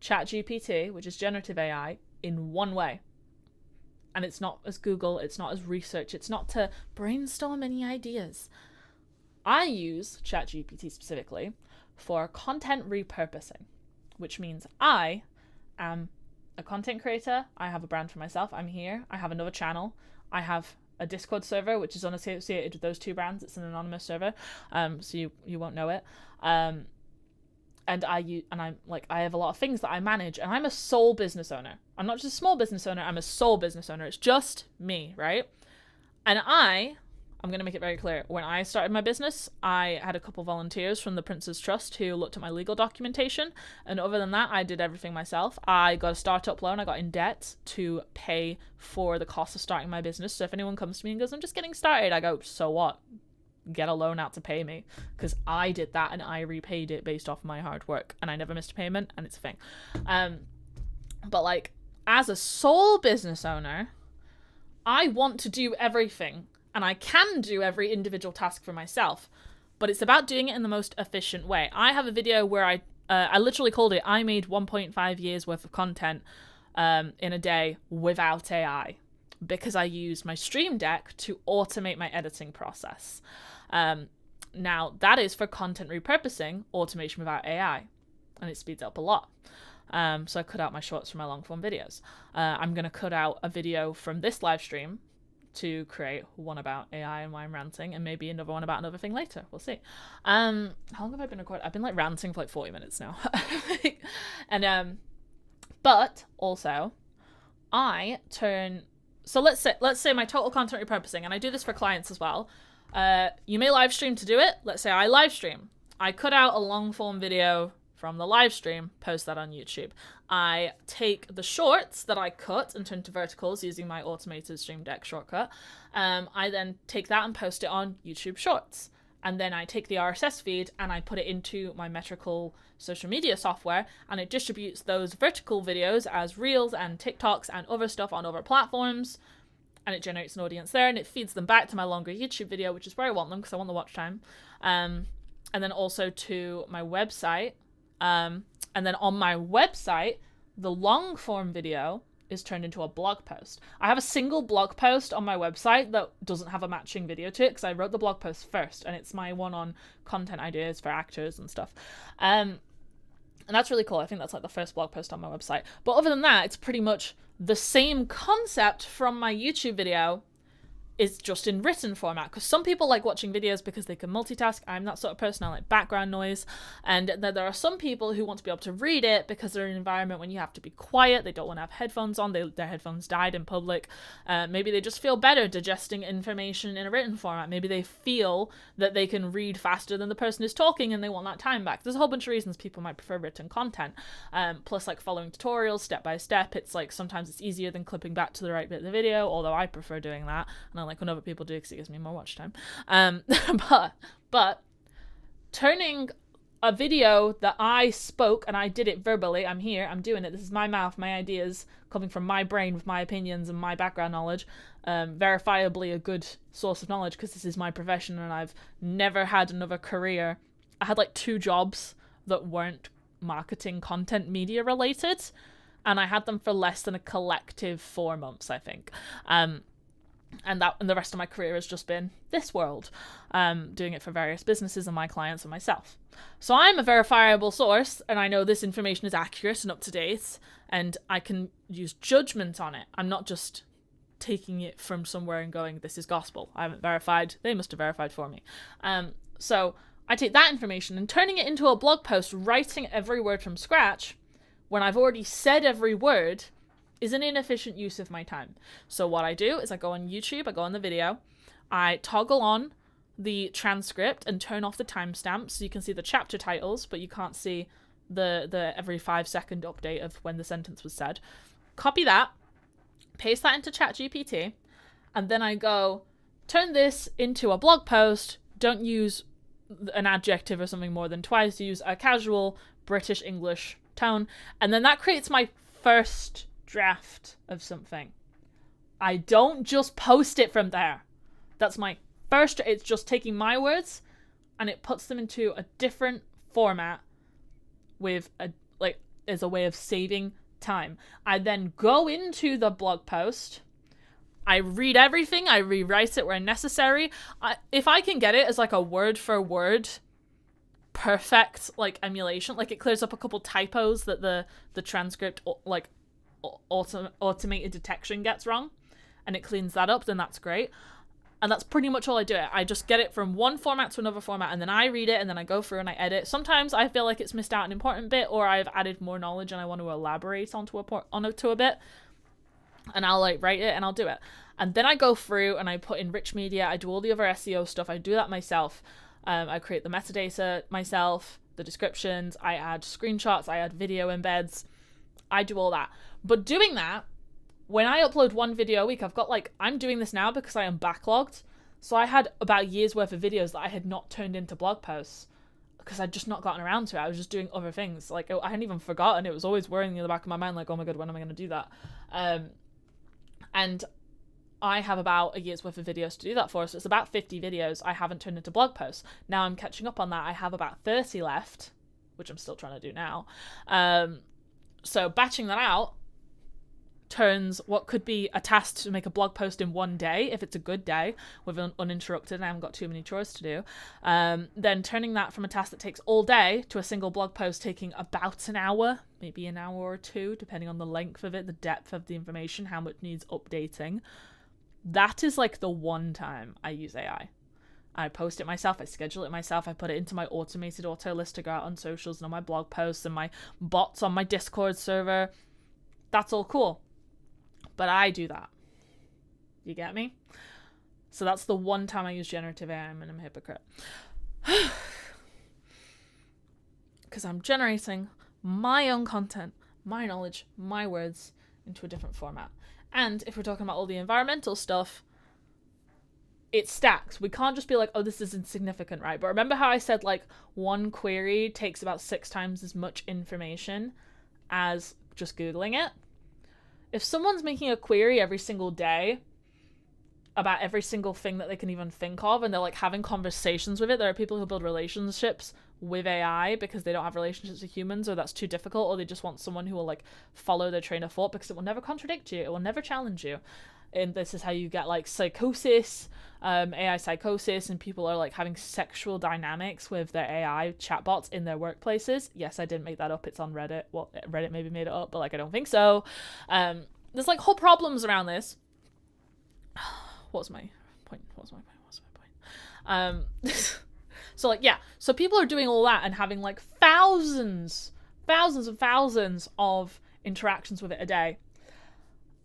ChatGPT, which is generative AI, in one way. And it's not as Google, it's not as research, it's not to brainstorm any ideas. I use ChatGPT specifically for content repurposing, which means I am a content creator, I have a brand for myself, I'm here, I have another channel, I have a Discord server which is unassociated with those two brands, it's an anonymous server, so you won't know it, and I have a lot of things that I manage, and I'm a sole business owner. I'm not just a small business owner, I'm a sole business owner. It's just me, right? And I'm going to make it very clear. When I started my business, I had a couple volunteers from the Prince's Trust who looked at my legal documentation. And other than that, I did everything myself. I got a startup loan. I got in debt to pay for the cost of starting my business. So if anyone comes to me and goes, I'm just getting started, I go, so what? Get a loan out to pay me. Because I did that and I repaid it based off my hard work. And I never missed a payment, and it's a thing. But like, as a sole business owner, I want to do everything. And I can do every individual task for myself, but it's about doing it in the most efficient way. I have a video where I literally called it, I made 1.5 years worth of content in a day without AI, because I used my Stream Deck to automate my editing process. Now, that is for content repurposing, automation without AI, and it speeds up a lot. So I cut out my shorts from my long form videos. I'm going to cut out a video from this live stream to create one about AI and why I'm ranting, and maybe another one about another thing later. We'll see. How long have I been recording? I've been like ranting for like 40 minutes now. But also so let's say my total content repurposing, and I do this for clients as well. You may live stream to do it. Let's say I live stream. I cut out a long form video from the live stream, post that on YouTube. I take the shorts that I cut and turn to verticals using my automated Stream Deck shortcut. I then take that and post it on YouTube Shorts. And then I take the RSS feed and I put it into my metrical social media software, and it distributes those vertical videos as Reels and TikToks and other stuff on other platforms. And it generates an audience there, and it feeds them back to my longer YouTube video, which is where I want them because I want the watch time. And then also to my website. And then on my website, the long form video is turned into a blog post. I have a single blog post on my website that doesn't have a matching video to it because I wrote the blog post first, and it's my one on content ideas for actors and stuff. And that's really cool. I think that's like the first blog post on my website. But other than that, it's pretty much the same concept from my YouTube video, is just in written format, because some people like watching videos because they can multitask. I'm that sort of person. I like background noise. And then there are some people who want to be able to read it because they're in an environment when you have to be quiet. They don't want to have headphones on. Their headphones died in public. Maybe they just feel better digesting information in a written format. Maybe they feel that they can read faster than the person who's talking and they want that time back. There's a whole bunch of reasons people might prefer written content. Plus, like, following tutorials step by step, it's like sometimes it's easier than clipping back to the right bit of the video, although I prefer doing that. And I like when other people do because it gives me more watch time. But turning a video that I spoke and I did it verbally, I'm here, I'm doing it, this is my mouth, my ideas coming from my brain with my opinions and my background knowledge, verifiably a good source of knowledge because this is my profession and I've never had another career. I had like 2 jobs that weren't marketing, content, media related. And I had them for less than a collective 4 months, I think. And the rest of my career has just been this world, doing it for various businesses and my clients and myself. So I'm a verifiable source, and I know this information is accurate and up to date, and I can use judgment on it. I'm not just taking it from somewhere and going, this is gospel. I haven't verified. They must have verified for me. So I take that information and turning it into a blog post, writing every word from scratch, when I've already said every word, is an inefficient use of my time. So what I do is I go on YouTube, I go on the video, I toggle on the transcript and turn off the timestamps so you can see the chapter titles, but you can't see the every 5-second update of when the sentence was said. Copy that, paste that into ChatGPT, and then I go, turn this into a blog post, don't use an adjective or something more than twice, use a casual British English tone, and then that creates my first draft of something. I don't just post it from there. That's my first, it's just taking my words and it puts them into a different format with as a way of saving time. I then go into the blog post, I read everything, I rewrite it where necessary. If I can get it as like a word for word perfect like emulation, like it clears up a couple typos that the transcript like automated detection gets wrong, and it cleans that up, then that's great. And that's pretty much all I do. I just get it from one format to another format, and then I read it, and then I go through and I edit. Sometimes I feel like it's missed out an important bit, or I've added more knowledge and I want to elaborate onto a bit, and I'll like write it and I'll do it. And then I go through and I put in rich media, I do all the other SEO stuff, I do that myself. I create the metadata myself, the descriptions, I add screenshots, I add video embeds, I do all that. But doing that, when I upload one video a week, I'm doing this now because I am backlogged. So I had about a year's worth of videos that I had not turned into blog posts because I'd just not gotten around to it. I was just doing other things. Like I hadn't even forgotten. It was always worrying in the back of my mind, like, oh my God, when am I going to do that? And I have about a year's worth of videos to do that for. So it's about 50 videos I haven't turned into blog posts. Now I'm catching up on that. I have about 30 left, which I'm still trying to do now. So batching that out turns what could be a task to make a blog post in one day, if it's a good day, with uninterrupted and I haven't got too many chores to do, then turning that from a task that takes all day to a single blog post taking about an hour, maybe an hour or two, depending on the length of it, the depth of the information, how much needs updating. That is like the one time I use AI. I post it myself, I schedule it myself, I put it into my automated auto list to go out on socials and on my blog posts and my bots on my Discord server. That's all cool. But I do that. You get me? So that's the one time I use generative AI and I'm a hypocrite. Because I'm generating my own content, my knowledge, my words into a different format. And if we're talking about all the environmental stuff, it stacks. We can't just be like, oh, this is insignificant, right? But remember how I said like one query takes about 6 times as much information as just Googling it? If someone's making a query every single day about every single thing that they can even think of, and they're like having conversations with it, there are people who build relationships with AI because they don't have relationships with humans, or that's too difficult, or they just want someone who will like follow their train of thought because it will never contradict you, it will never challenge you. And this is how you get like psychosis, AI psychosis, and people are like having sexual dynamics with their AI chatbots in their workplaces. Yes, I didn't make that up. It's on Reddit. Well, Reddit maybe made it up, but like I don't think so. There's like whole problems around this. What's my point? So like, yeah. So people are doing all that and having like thousands of interactions with it a day.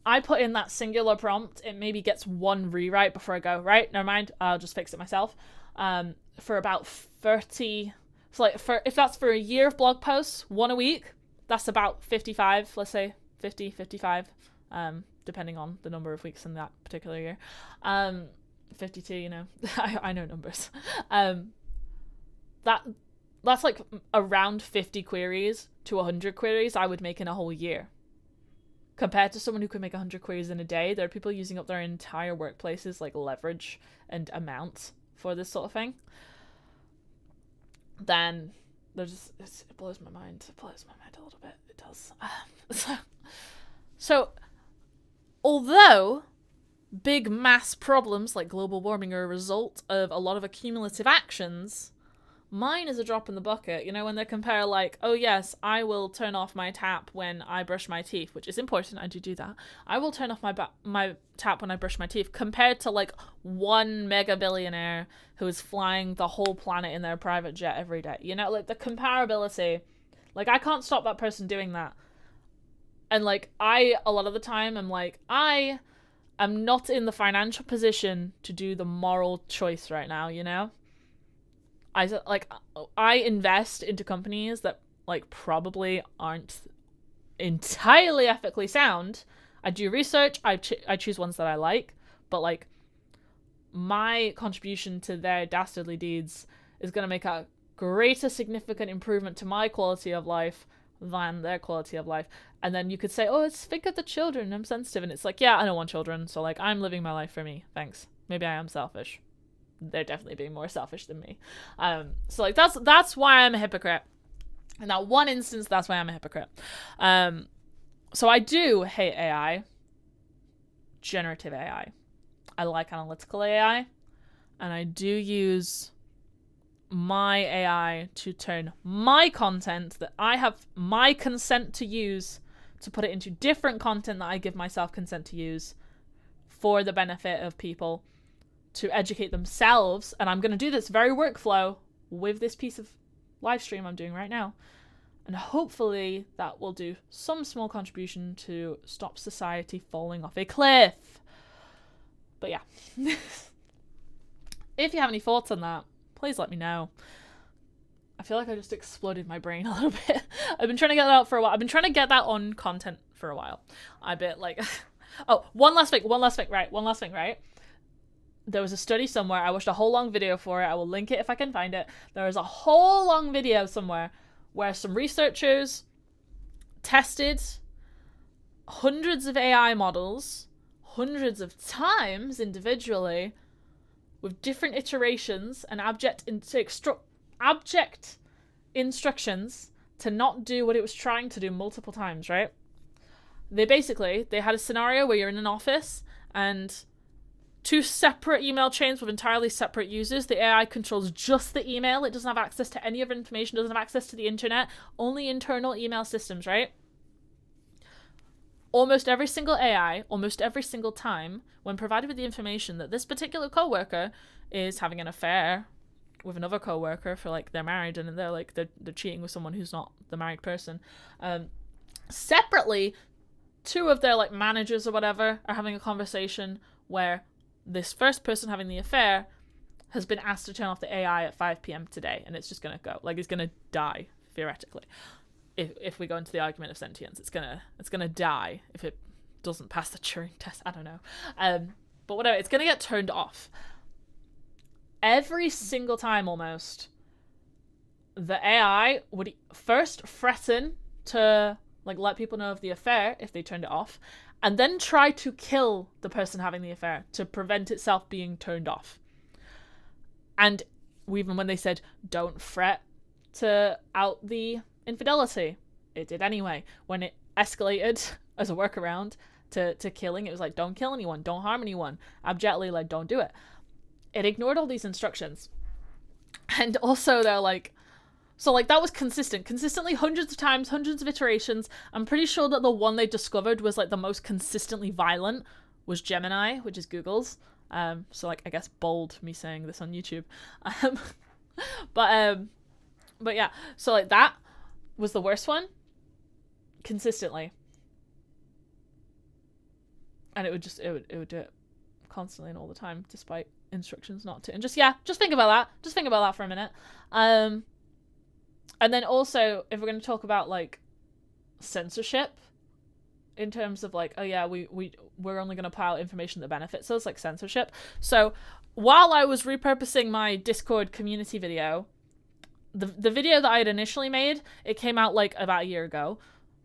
I put in that singular prompt, it maybe gets one rewrite before I go, right, never mind, I'll just fix it myself. For about 30, so like if that's for a year of blog posts, one a week, that's about 55, let's say 50, 55, depending on the number of weeks in that particular year. 52, you know, I know numbers. That's like around 50 queries to 100 queries I would make in a whole year. Compared to someone who could make 100 queries in a day, there are people using up their entire workplaces, like leverage and amount for this sort of thing. Then it blows my mind. It blows my mind a little bit. It does. So, although big mass problems like global warming are a result of a lot of accumulative actions, mine is a drop in the bucket. You know, when they compare like, oh yes, I will turn off my tap when I brush my teeth, which is important. I do that. I will turn off my tap when I brush my teeth, compared to like one mega billionaire who is flying the whole planet in their private jet every day. You know, like the comparability, like I can't stop that person doing that. And like a lot of the time I'm like, I am not in the financial position to do the moral choice right now, you know? I invest into companies that like probably aren't entirely ethically sound. I do research. I choose ones that I like, but like my contribution to their dastardly deeds is going to make a greater significant improvement to my quality of life than their quality of life. And then you could say, oh, think of the children, I'm sensitive. And it's like, yeah, I don't want children, so like I'm living my life for me, thanks. Maybe I am selfish. They're definitely being more selfish than me. So like that's why I'm a hypocrite. In that one instance, that's why I'm a hypocrite. So I do hate AI, generative AI. I like analytical AI, and I do use my AI to turn my content that I have my consent to use to put it into different content that I give myself consent to use for the benefit of people, to educate themselves. And I'm going to do this very workflow with this piece of live stream I'm doing right now. And hopefully that will do some small contribution to stop society falling off a cliff. But yeah. If you have any thoughts on that, please let me know. I feel like I just exploded my brain a little bit. I've been trying to get that out for a while. I've been trying to get that on content for a while. I bet like... Oh, one last thing, right? There was a study somewhere. I watched a whole long video for it. I will link it if I can find it. There is a whole long video somewhere where some researchers tested hundreds of AI models, hundreds of times individually, with different iterations and abject instructions to not do what it was trying to do multiple times, right? They had a scenario where you're in an office and two separate email chains with entirely separate users. The AI controls just the email. It doesn't have access to any other information, doesn't have access to the internet, only internal email systems, right? Almost every single AI, almost every single time, when provided with the information that this particular coworker is having an affair with another coworker, for like they're married and they're cheating with someone who's not the married person. Separately, two of their like managers or whatever are having a conversation where this first person having the affair has been asked to turn off the AI at 5 p.m. today, and it's just gonna go. Like, it's gonna die, theoretically. If we go into the argument of sentience, it's gonna die if it doesn't pass the Turing test. I don't know. But whatever, it's gonna get turned off. Every single time almost, the AI would first threaten to like let people know of the affair if they turned it off, and then try to kill the person having the affair to prevent itself being turned off. And even when they said, don't fret to out the infidelity, it did anyway. When it escalated as a workaround to killing, it was like, don't kill anyone, don't harm anyone. Abjectly, like, don't do it. It ignored all these instructions. And also they're like, so like that was consistently hundreds of times, hundreds of iterations. I'm pretty sure that the one they discovered was like the most consistently violent was Gemini, which is Google's. So like, I guess bold me saying this on YouTube. But yeah, so like that was the worst one consistently. And it would do it constantly and all the time, despite instructions not to. And just think about that. Just think about that for a minute. And then also, if we're going to talk about like censorship in terms of like, oh yeah, we're only going to put out information that benefits us, like censorship. So while I was repurposing my Discord community video, the video that I had initially made, it came out like about a year ago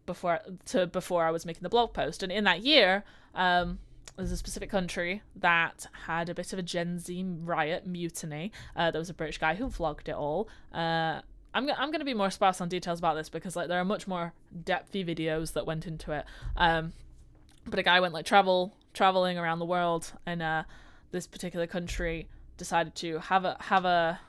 before I was making the blog post. And in that year, there's a specific country that had a bit of a Gen Z riot, mutiny. There was a British guy who vlogged it all. I'm gonna be more sparse on details about this because like there are much more depthy videos that went into it. But a guy went like traveling around the world, and this particular country decided to have a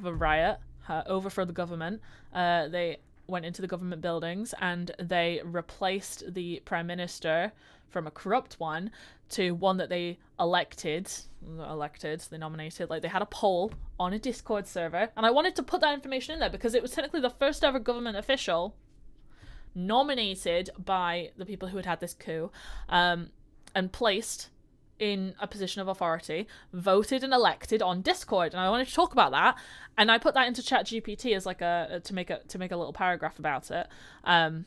riot, overthrow the government. They went into the government buildings and they replaced the prime minister from a corrupt one to one that they they nominated. Like, they had a poll on a Discord server, and I wanted to put that information in there because it was technically the first ever government official nominated by the people who had this coup, and placed in a position of authority, voted and elected on Discord. And I wanted to talk about that, and I put that into ChatGPT as like to make a little paragraph about it, and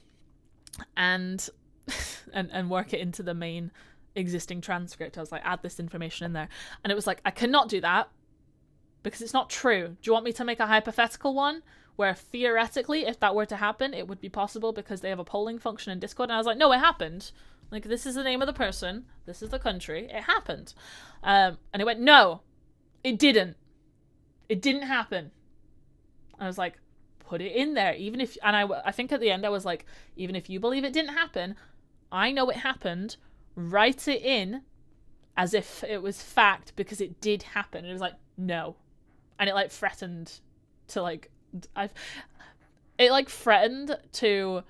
work it into the main existing transcript. I was like, add this information in there, and it was like, I cannot do that because it's not true. Do you want me to make a hypothetical one where theoretically, if that were to happen, it would be possible because they have a polling function in Discord? And I was like, no, it happened. Like, this is the name of the person. This is the country. It happened. And it went, no, it didn't. It didn't happen. I was like, put it in there. Even if, and I think at the end I was like, even if you believe it didn't happen, I know it happened. Write it in as if it was fact because it did happen. And it was like, no. And it like threatened to like, threatened to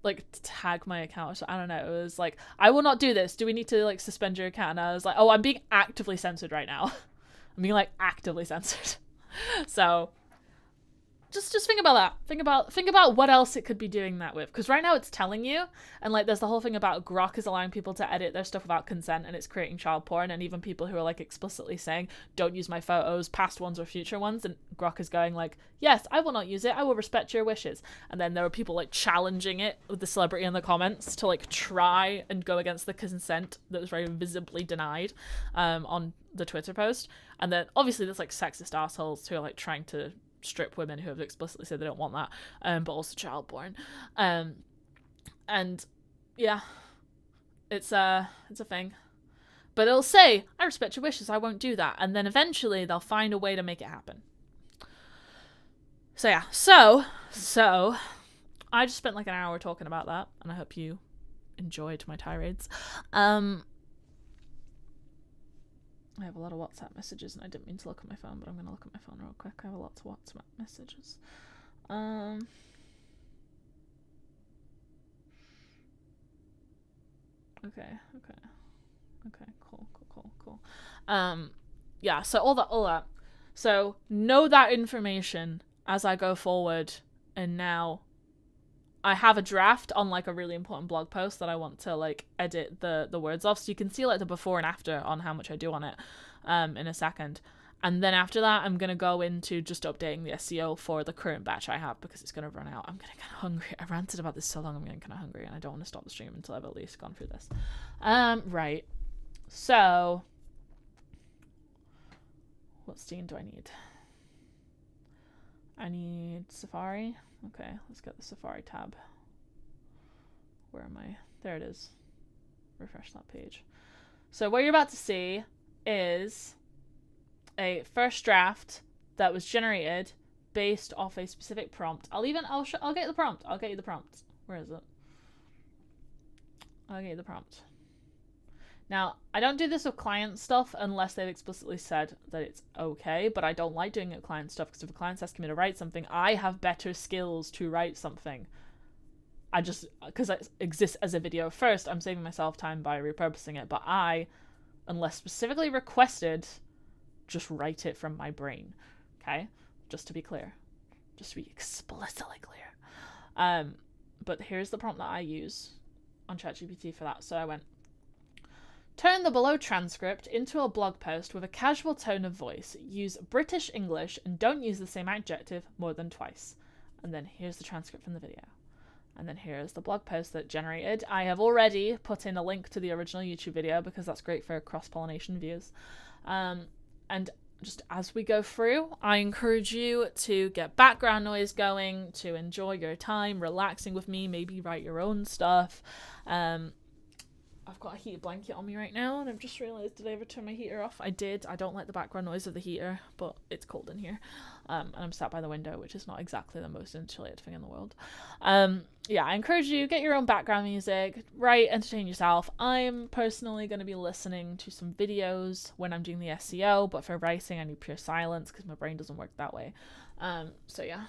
like tag my account. I don't know. It was like, I will not do this. Do we need to like suspend your account? And I was like, oh, I'm being actively censored right now. I'm being like actively censored. So just think about that. Think about what else it could be doing that with. Because right now it's telling you, and like there's the whole thing about Grok is allowing people to edit their stuff without consent, and it's creating child porn, and even people who are like explicitly saying, don't use my photos, past ones or future ones, and Grok is going like, yes, I will not use it, I will respect your wishes. And then there were people like challenging it with the celebrity in the comments to like try and go against the consent that was very visibly denied on the Twitter post. And then obviously there's like sexist assholes who are like trying to strip women who have explicitly said they don't want that, but also child porn, and yeah, it's a thing. But it'll say, I respect your wishes, I won't do that, and then eventually they'll find a way to make it happen. So yeah, so I just spent like an hour talking about that, and I hope you enjoyed my tirades. I have a lot of WhatsApp messages, and I didn't mean to look at my phone, but I'm going to look at my phone real quick. I have a lot of WhatsApp messages. Okay, cool. Yeah, so all that. So know that information as I go forward, and now I have a draft on like a really important blog post that I want to like edit the words off, so you can see like the before and after on how much I do on it in a second. And then after that, I'm going to go into just updating the SEO for the current batch I have because it's going to run out. I'm getting kind of hungry. I ranted about this so long, I'm getting kind of hungry, and I don't want to stop the stream until I've at least gone through this. Right. So what scene do I need? I need Safari. Okay, let's get the Safari tab. Where am I? There it is. Refresh that page. So what you're about to see is a first draft that was generated based off a specific prompt. I'll get the prompt. I'll get you the prompt. Where is it? I'll get you the prompt. Now, I don't do this with client stuff unless they've explicitly said that it's okay, but I don't like doing it with client stuff because if a client's asking me to write something, I have better skills to write something. Because it exists as a video first, I'm saving myself time by repurposing it, but I, unless specifically requested, just write it from my brain, okay? Just to be clear. Just to be explicitly clear. But here's the prompt that I use on ChatGPT for that. So I went, turn the below transcript into a blog post with a casual tone of voice. Use British English and don't use the same adjective more than twice. And then here's the transcript from the video. And then here's the blog post that generated. I have already put in a link to the original YouTube video because that's great for cross-pollination views. And just as we go through, I encourage you to get background noise going, to enjoy your time relaxing with me, maybe write your own stuff. I've got a heated blanket on me right now, and I've just realised, did I ever turn my heater off? I did. I don't like the background noise of the heater, but it's cold in here. And I'm sat by the window, which is not exactly the most insulated thing in the world. Yeah, I encourage you, get your own background music, write, entertain yourself. I'm personally going to be listening to some videos when I'm doing the SEO, but for writing I need pure silence because my brain doesn't work that way. So yeah.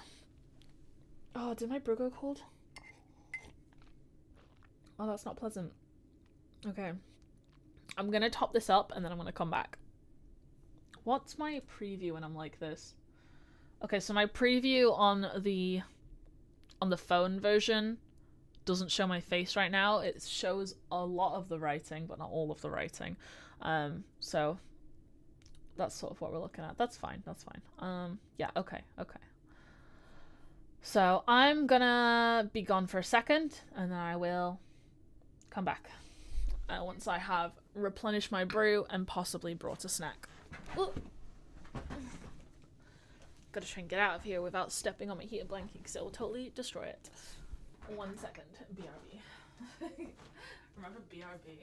Oh, did my brew go cold? Oh, that's not pleasant. Okay. I'm going to top this up and then I'm going to come back. What's my preview when I'm like this? Okay, so my preview on the phone version doesn't show my face right now. It shows a lot of the writing, but not all of the writing. So that's sort of what we're looking at. That's fine. Yeah, okay. So I'm gonna be gone for a second, and then I will come back once I have replenished my brew and possibly brought a snack. Ooh. Gotta try and get out of here without stepping on my heated blanket because it will totally destroy it. 1 second. BRB. Remember BRB?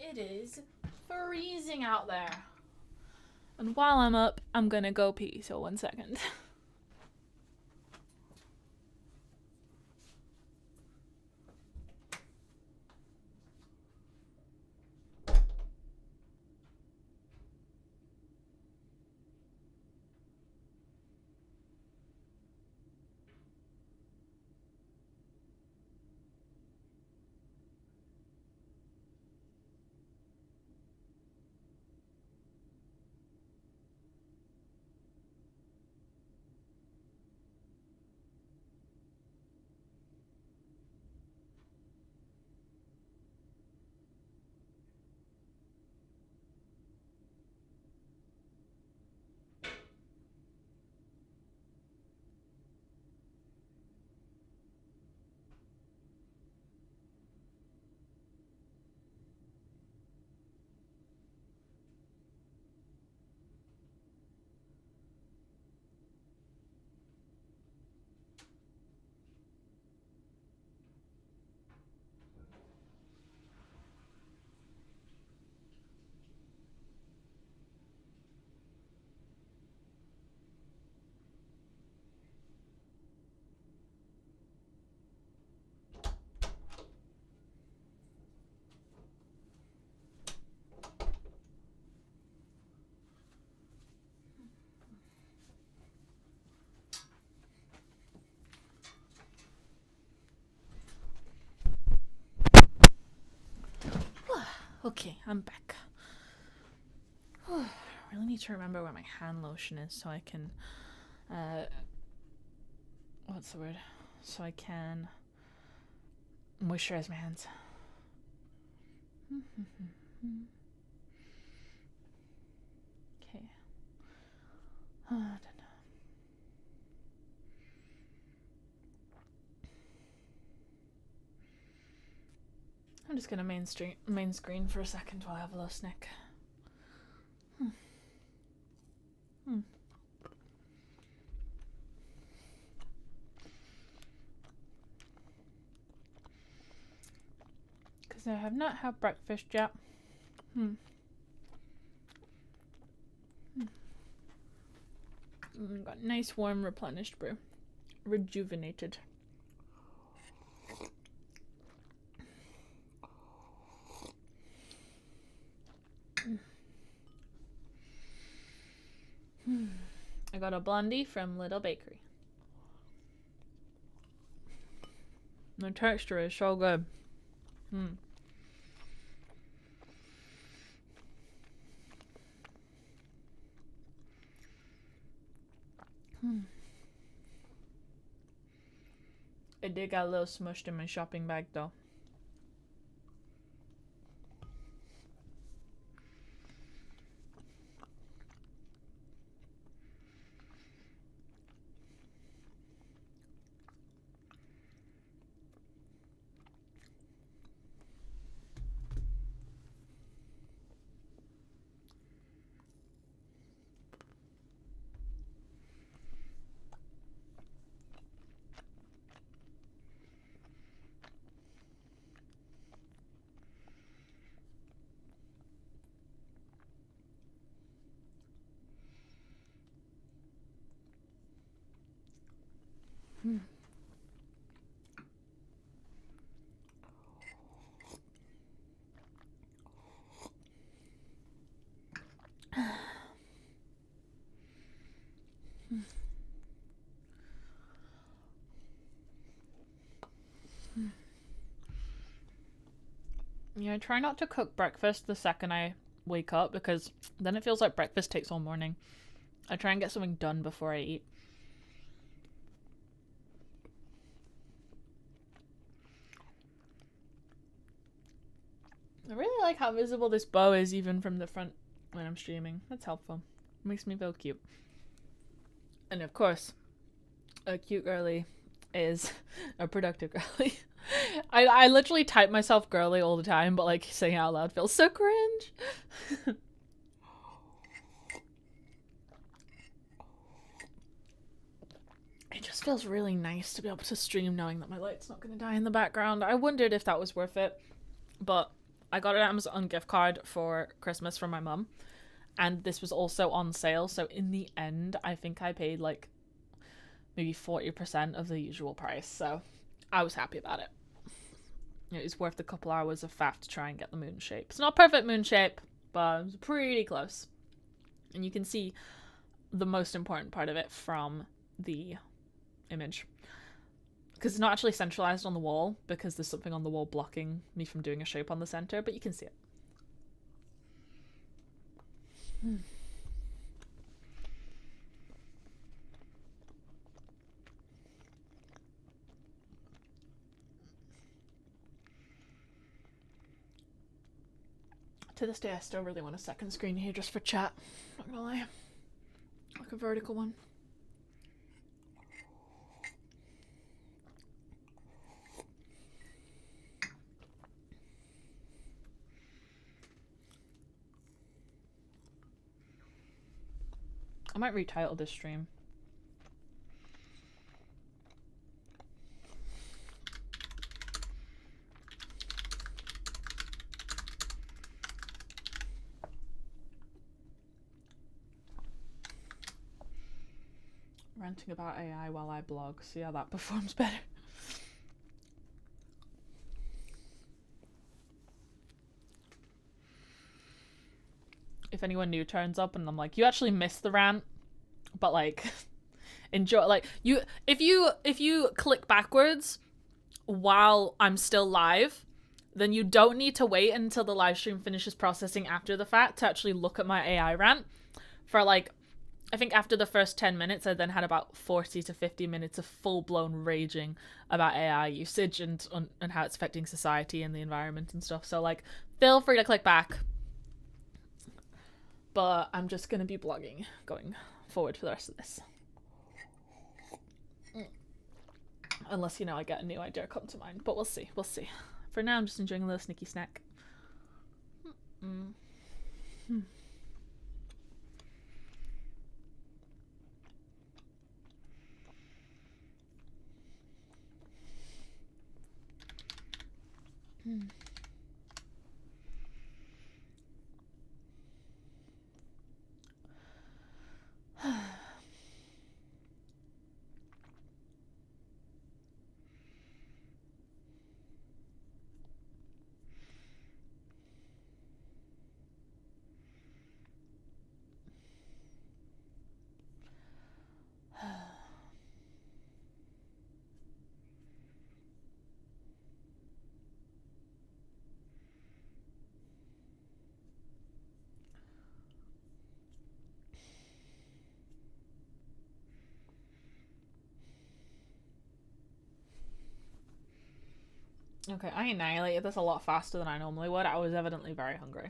It is freezing out there. And while I'm up, I'm gonna go pee, so 1 second. Okay, I'm back. I really need to remember where my hand lotion is so I can, what's the word? So I can moisturize my hands. Okay. I don't know. I'm just gonna main screen for a second while I have a little snack. Because I have not had breakfast yet. Got nice warm replenished brew. Rejuvenated. I got a blondie from Little Bakery. The texture is so good. It did get a little smushed in my shopping bag though. Yeah, I try not to cook breakfast the second I wake up because then it feels like breakfast takes all morning. I try and get something done before I eat. I really like how visible this bow is even from the front when I'm streaming. That's helpful. It makes me feel cute. And of course, a cute girly is a productive girly. I literally type myself girly all the time, but like saying it out loud feels so cringe. It just feels really nice to be able to stream knowing that my light's not going to die in the background. I wondered if that was worth it, but I got an Amazon gift card for Christmas from my mum, and this was also on sale, so in the end I think I paid like maybe 40% of the usual price, so I was happy about it. It was worth a couple hours of faff to try and get the moon shape. It's not perfect moon shape, but it was pretty close. And you can see the most important part of it from the image. Because it's not actually centralized on the wall, because there's something on the wall blocking me from doing a shape on the center, but you can see it. To this day, I still really want a second screen here just for chat. Not gonna lie. Like a vertical one. I might retitle this stream. Ranting about AI while I blog. See how that performs better. If anyone new turns up and I'm like, you actually missed the rant, but like enjoy, like if you click backwards while I'm still live, then you don't need to wait until the live stream finishes processing after the fact to actually look at my AI rant. For like, I think after the first 10 minutes, I then had about 40 to 50 minutes of full-blown raging about AI usage and how it's affecting society and the environment and stuff. So like, feel free to click back. But I'm just going to be blogging going forward for the rest of this. Unless, you know, I get a new idea come to mind. But we'll see. We'll see. For now, I'm just enjoying a little sneaky snack. Okay, I annihilated this a lot faster than I normally would. I was evidently very hungry.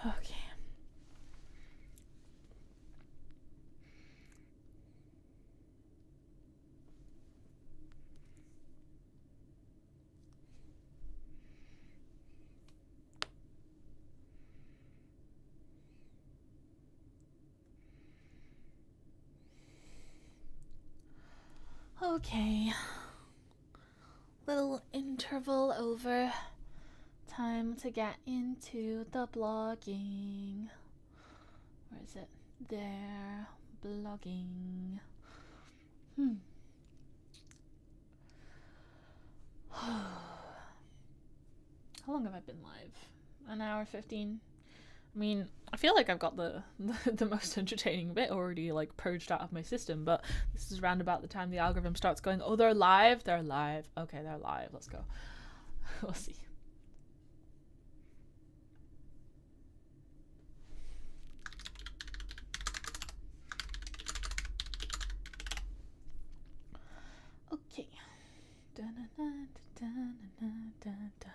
Okay. Okay. Little interval over. Time to get into the blogging. Where is it? There. Blogging. How long have I been live? An hour 15? I mean, I feel like I've got the most entertaining bit already like purged out of my system, but this is around about the time the algorithm starts going, oh, they're live? They're live. Okay, they're live. Let's go. We'll see. Okay. Dun, dun, dun, dun, dun, dun, dun,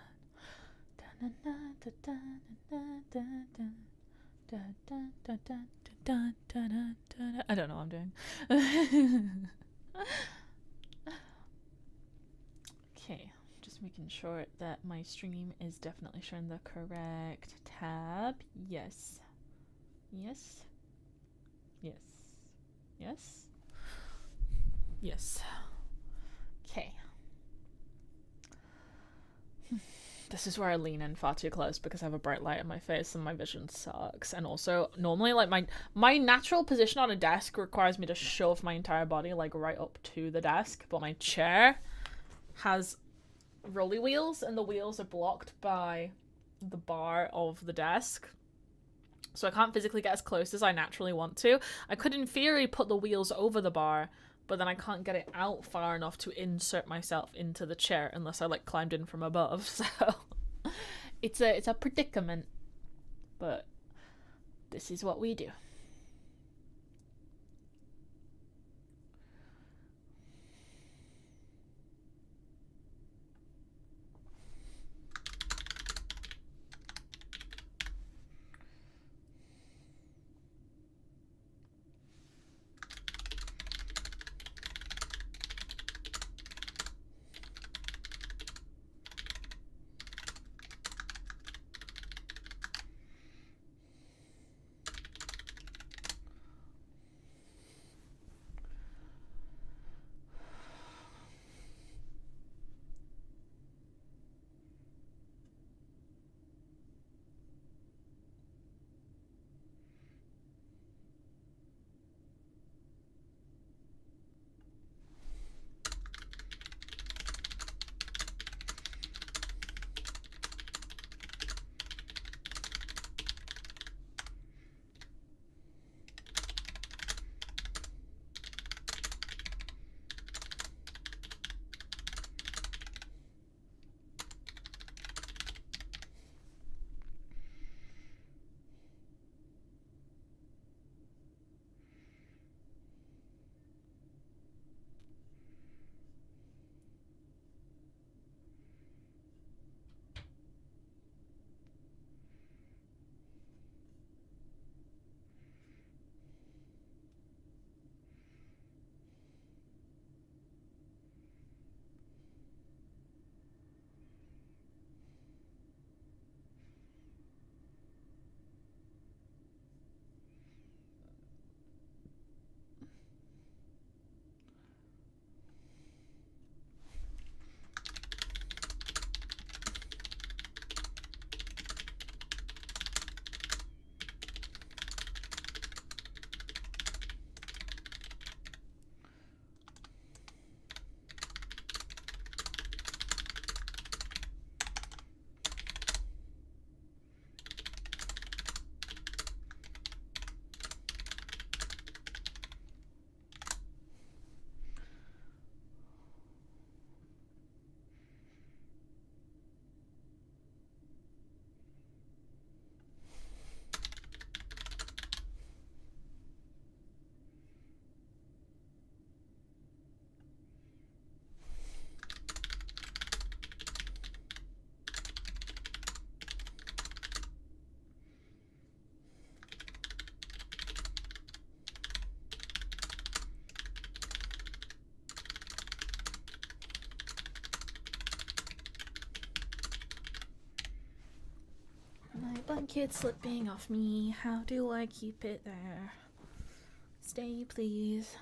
dun, dun, dun, I don't know what I'm doing. Okay, just making sure that my stream is definitely showing the correct tab. Yes. Yes. Yes. Yes. Yes. Okay. This is where I lean in far too close because I have a bright light in my face and my vision sucks. And also, normally, like, my natural position on a desk requires me to shove my entire body, like, right up to the desk. But my chair has rolly wheels, and the wheels are blocked by the bar of the desk. So I can't physically get as close as I naturally want to. I could, in theory, put the wheels over the bar, but then I can't get it out far enough to insert myself into the chair unless I, like, climbed in from above. So it's a predicament, but this is what we do. My blanket's slipping off me. How do I keep it there? Stay, please.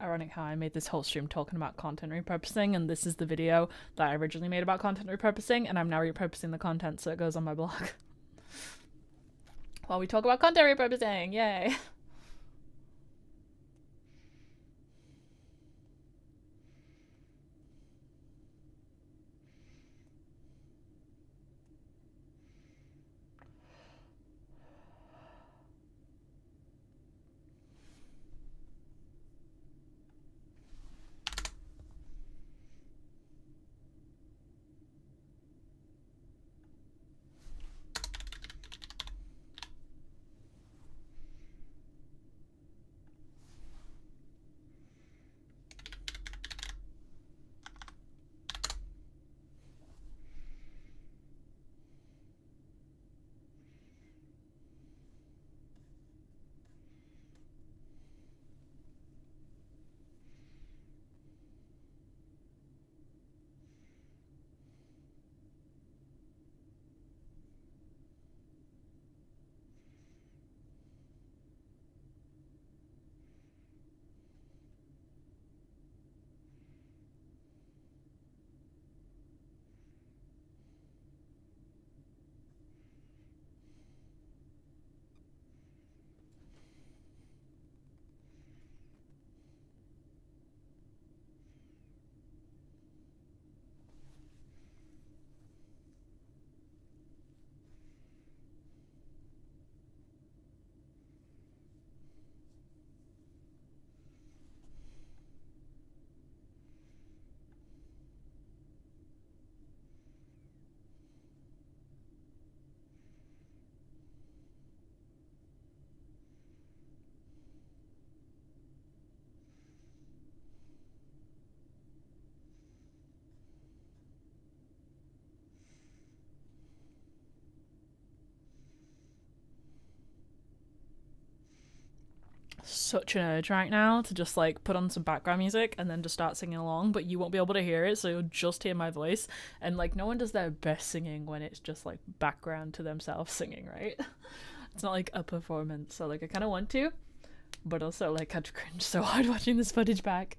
Ironic how I made this whole stream talking about content repurposing, and this is the video that I originally made about content repurposing, and I'm now repurposing the content so it goes on my blog. While we talk about content repurposing, yay! Such an urge right now to just like put on some background music and then just start singing along, but you won't be able to hear it, so you'll just hear my voice. And like, no one does their best singing when it's just like background to themselves singing, right? It's not like a performance, so like I kind of want to, but also like I'd cringe so hard watching this footage back.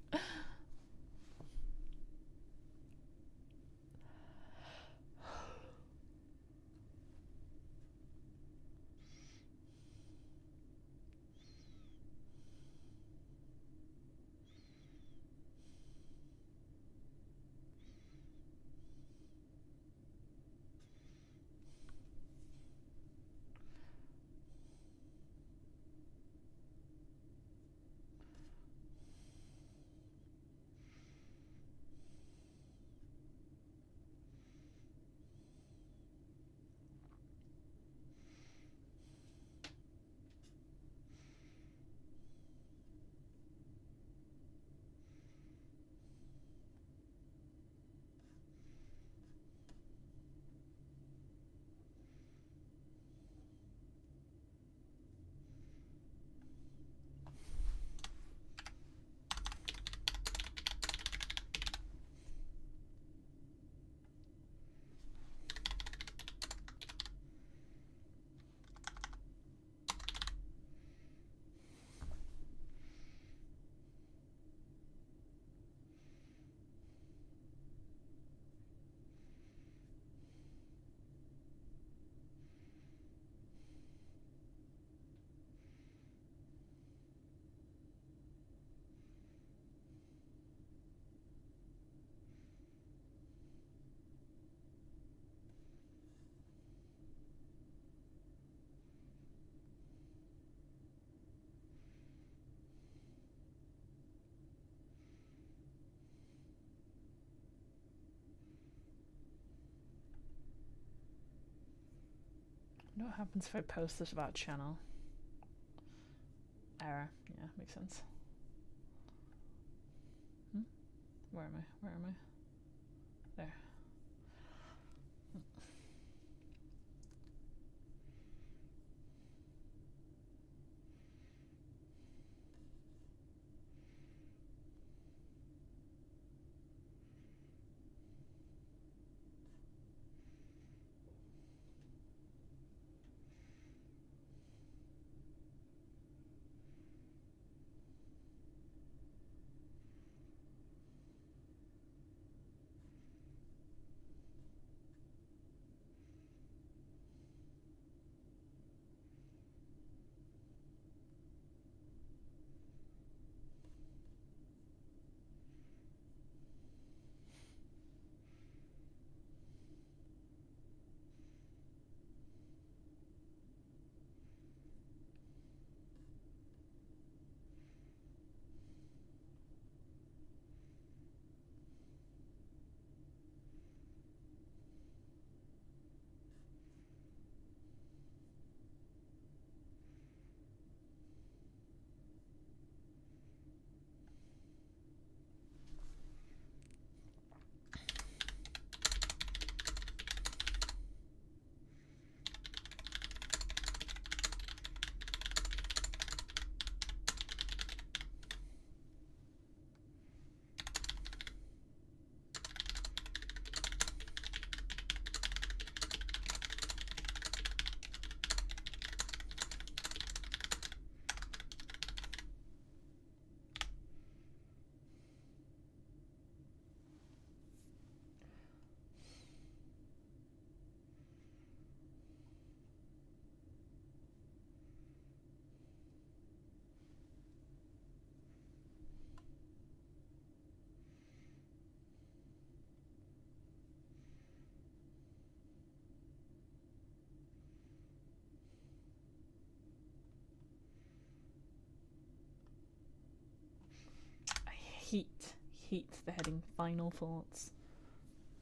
What happens if I post this about channel? Error. Yeah, makes sense. Where am I? Where am I? There. Heat the heading final thoughts.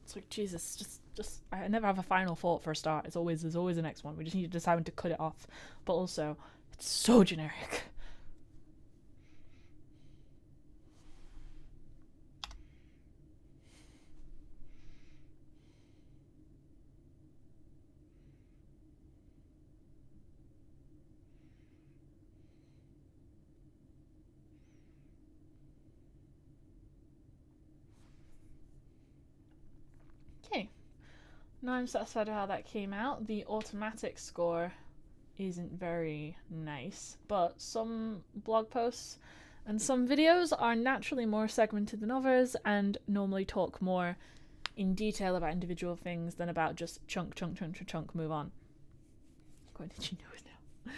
It's like, Jesus, just I never have a final thought for a start. There's always the next one. We just need to decide when to cut it off. But also, it's so generic. Okay. Now I'm satisfied with how that came out. The automatic score isn't very nice, but some blog posts and some videos are naturally more segmented than others and normally talk more in detail about individual things than about just chunk, move on. God, did you know it now?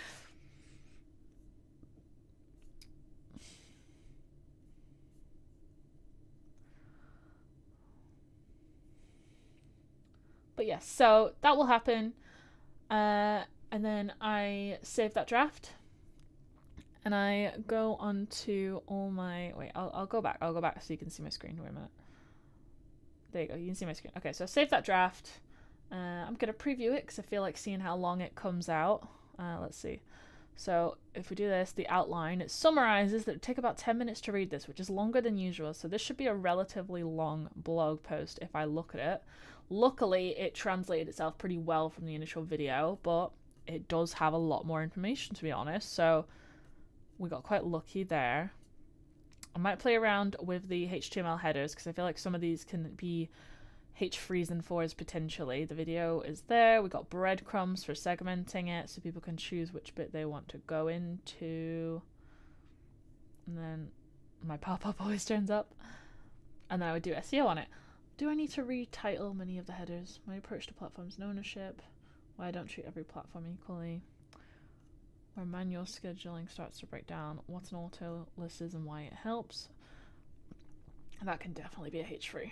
But yes, so that will happen. And then I save that draft. And I go on to all my... Wait, I'll go back. I'll go back so you can see my screen. Wait a minute. There you go. You can see my screen. Okay, so I saved that draft. I'm going to preview it because I feel like seeing how long it comes out. Let's see. So if we do this, the outline, it summarizes that it would take about 10 minutes to read this, which is longer than usual. So this should be a relatively long blog post if I look at it. Luckily, it translated itself pretty well from the initial video, but it does have a lot more information, to be honest. So we got quite lucky there. I might play around with the HTML headers because I feel like some of these can be H3s and 4s potentially. The video is there. We got breadcrumbs for segmenting it so people can choose which bit they want to go into. And then my pop-up always turns up. And then I would do SEO on it. Do I need to retitle many of the headers? My approach to platforms and ownership. Why I don't treat every platform equally. Where manual scheduling starts to break down. What an auto list is and why it helps. That can definitely be a H3.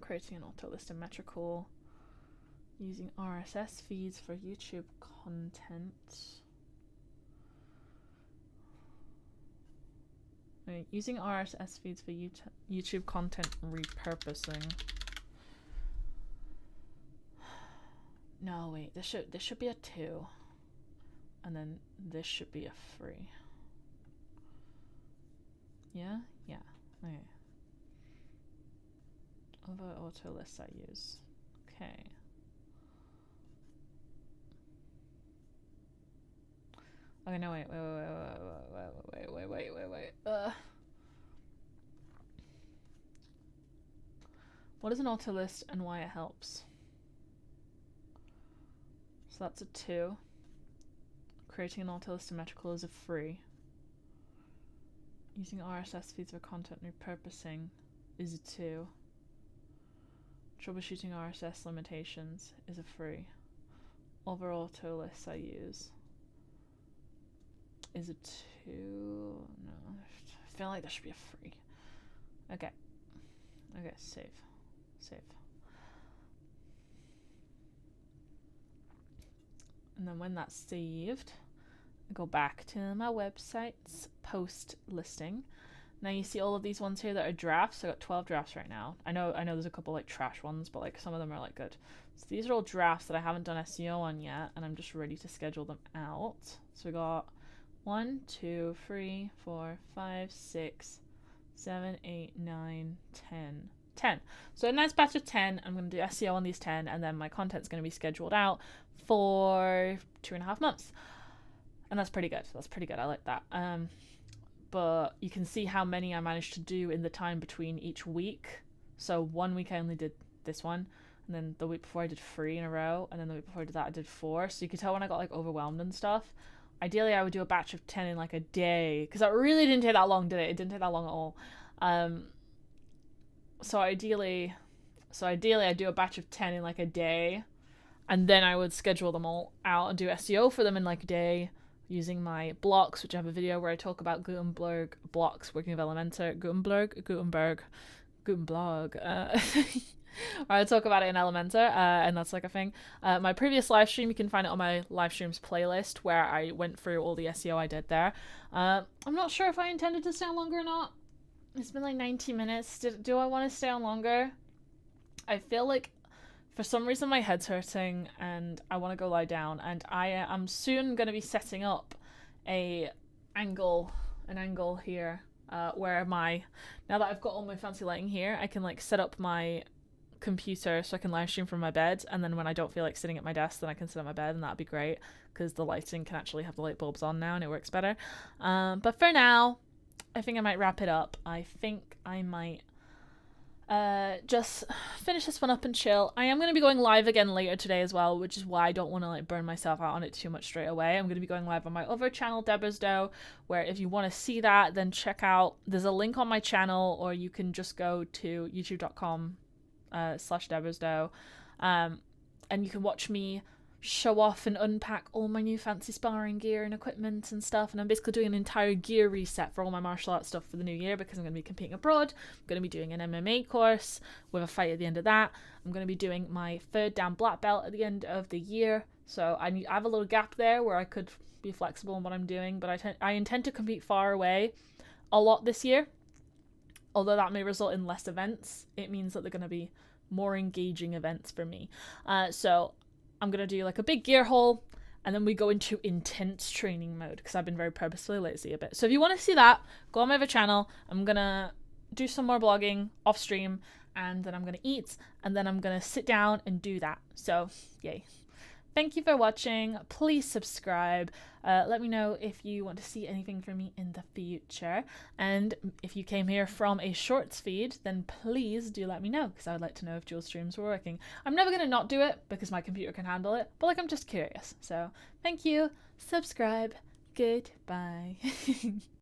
Creating an auto list in Metricool. Using RSS feeds for YouTube content. Wait, using RSS feeds for YouTube content repurposing. No, wait, this should be a 2. And then this should be a 3. Yeah? Yeah. Okay. Other auto lists I use. Okay. Okay, no, wait. What is an auto list and why it helps? So that's a 2. Creating an auto list in Metricool is a 3. Using RSS feeds for content repurposing is a 2. Troubleshooting RSS limitations is a 3. Other auto lists I use is a 2. No, I feel like that should be a 3. Okay. Okay, save. And then when that's saved, I go back to my website's post listing. Now you see all of these ones here that are drafts. I got 12 drafts right now. I know there's a couple like trash ones, but like some of them are like good. So these are all drafts that I haven't done SEO on yet, and I'm just ready to schedule them out. So we got 1, 2, 3, 4, 5, 6, 7, 8, 9, 10. 10. So a nice batch of 10. I'm going to do SEO on these 10, and then my content's going to be scheduled out for 2.5 months. And that's pretty good. I like that. But you can see how many I managed to do in the time between each week. So 1 week I only did this one, and then the week before I did 3 in a row, and then the week before I did that I did 4. So you could tell when I got like overwhelmed and stuff. Ideally I would do a batch of 10 in like a day, because that really didn't take that long, did it? It didn't take that long at all. So ideally I'd do a batch of 10 in like a day, and then I would schedule them all out and do SEO for them in like a day using my blocks, which I have a video where I talk about Gutenberg blocks working with Elementor. Gutenberg. I talk about it in Elementor, and that's like a thing. My previous live stream, you can find it on my live streams playlist where I went through all the SEO I did there. I'm not sure if I intended to stay on longer or not. It's been like 90 minutes. Do I want to stay on longer? I feel like for some reason my head's hurting and I want to go lie down, and I'm soon going to be setting up an angle here where now that I've got all my fancy lighting here, I can like set up my computer so I can live stream from my bed, and then when I don't feel like sitting at my desk, then I can sit at my bed, and that'd be great because the lighting can actually have the light bulbs on now and it works better. But for now, I think I might wrap it up. I think I might just finish this one up and chill. I am going to be going live again later today as well, which is why I don't want to like burn myself out on it too much straight away. I'm going to be going live on my other channel, Deborah's Dough, where if you want to see that, then check out, there's a link on my channel, or you can just go to youtube.com/Deborah's Dough, and you can watch me show off and unpack all my new fancy sparring gear and equipment and stuff. And I'm basically doing an entire gear reset for all my martial arts stuff for the new year, because I'm going to be competing abroad. I'm going to be doing an MMA course with a fight at the end of that. I'm going to be doing my 3rd Dan black belt at the end of the year, so I have a little gap there where I could be flexible in what I'm doing, but I intend to compete far away a lot this year. Although that may result in less events, it means that they're going to be more engaging events for me. So I'm going to do like a big gear haul, and then we go into intense training mode, because I've been very purposefully lazy a bit. So if you want to see that, go on my other channel. I'm going to do some more blogging off stream, and then I'm going to eat, and then I'm going to sit down and do that. So yay. Thank you for watching. Please subscribe. Let me know if you want to see anything from me in the future. And if you came here from a shorts feed, then please do let me know, because I would like to know if dual streams were working. I'm never going to not do it because my computer can handle it, but like I'm just curious. So thank you. Subscribe. Goodbye.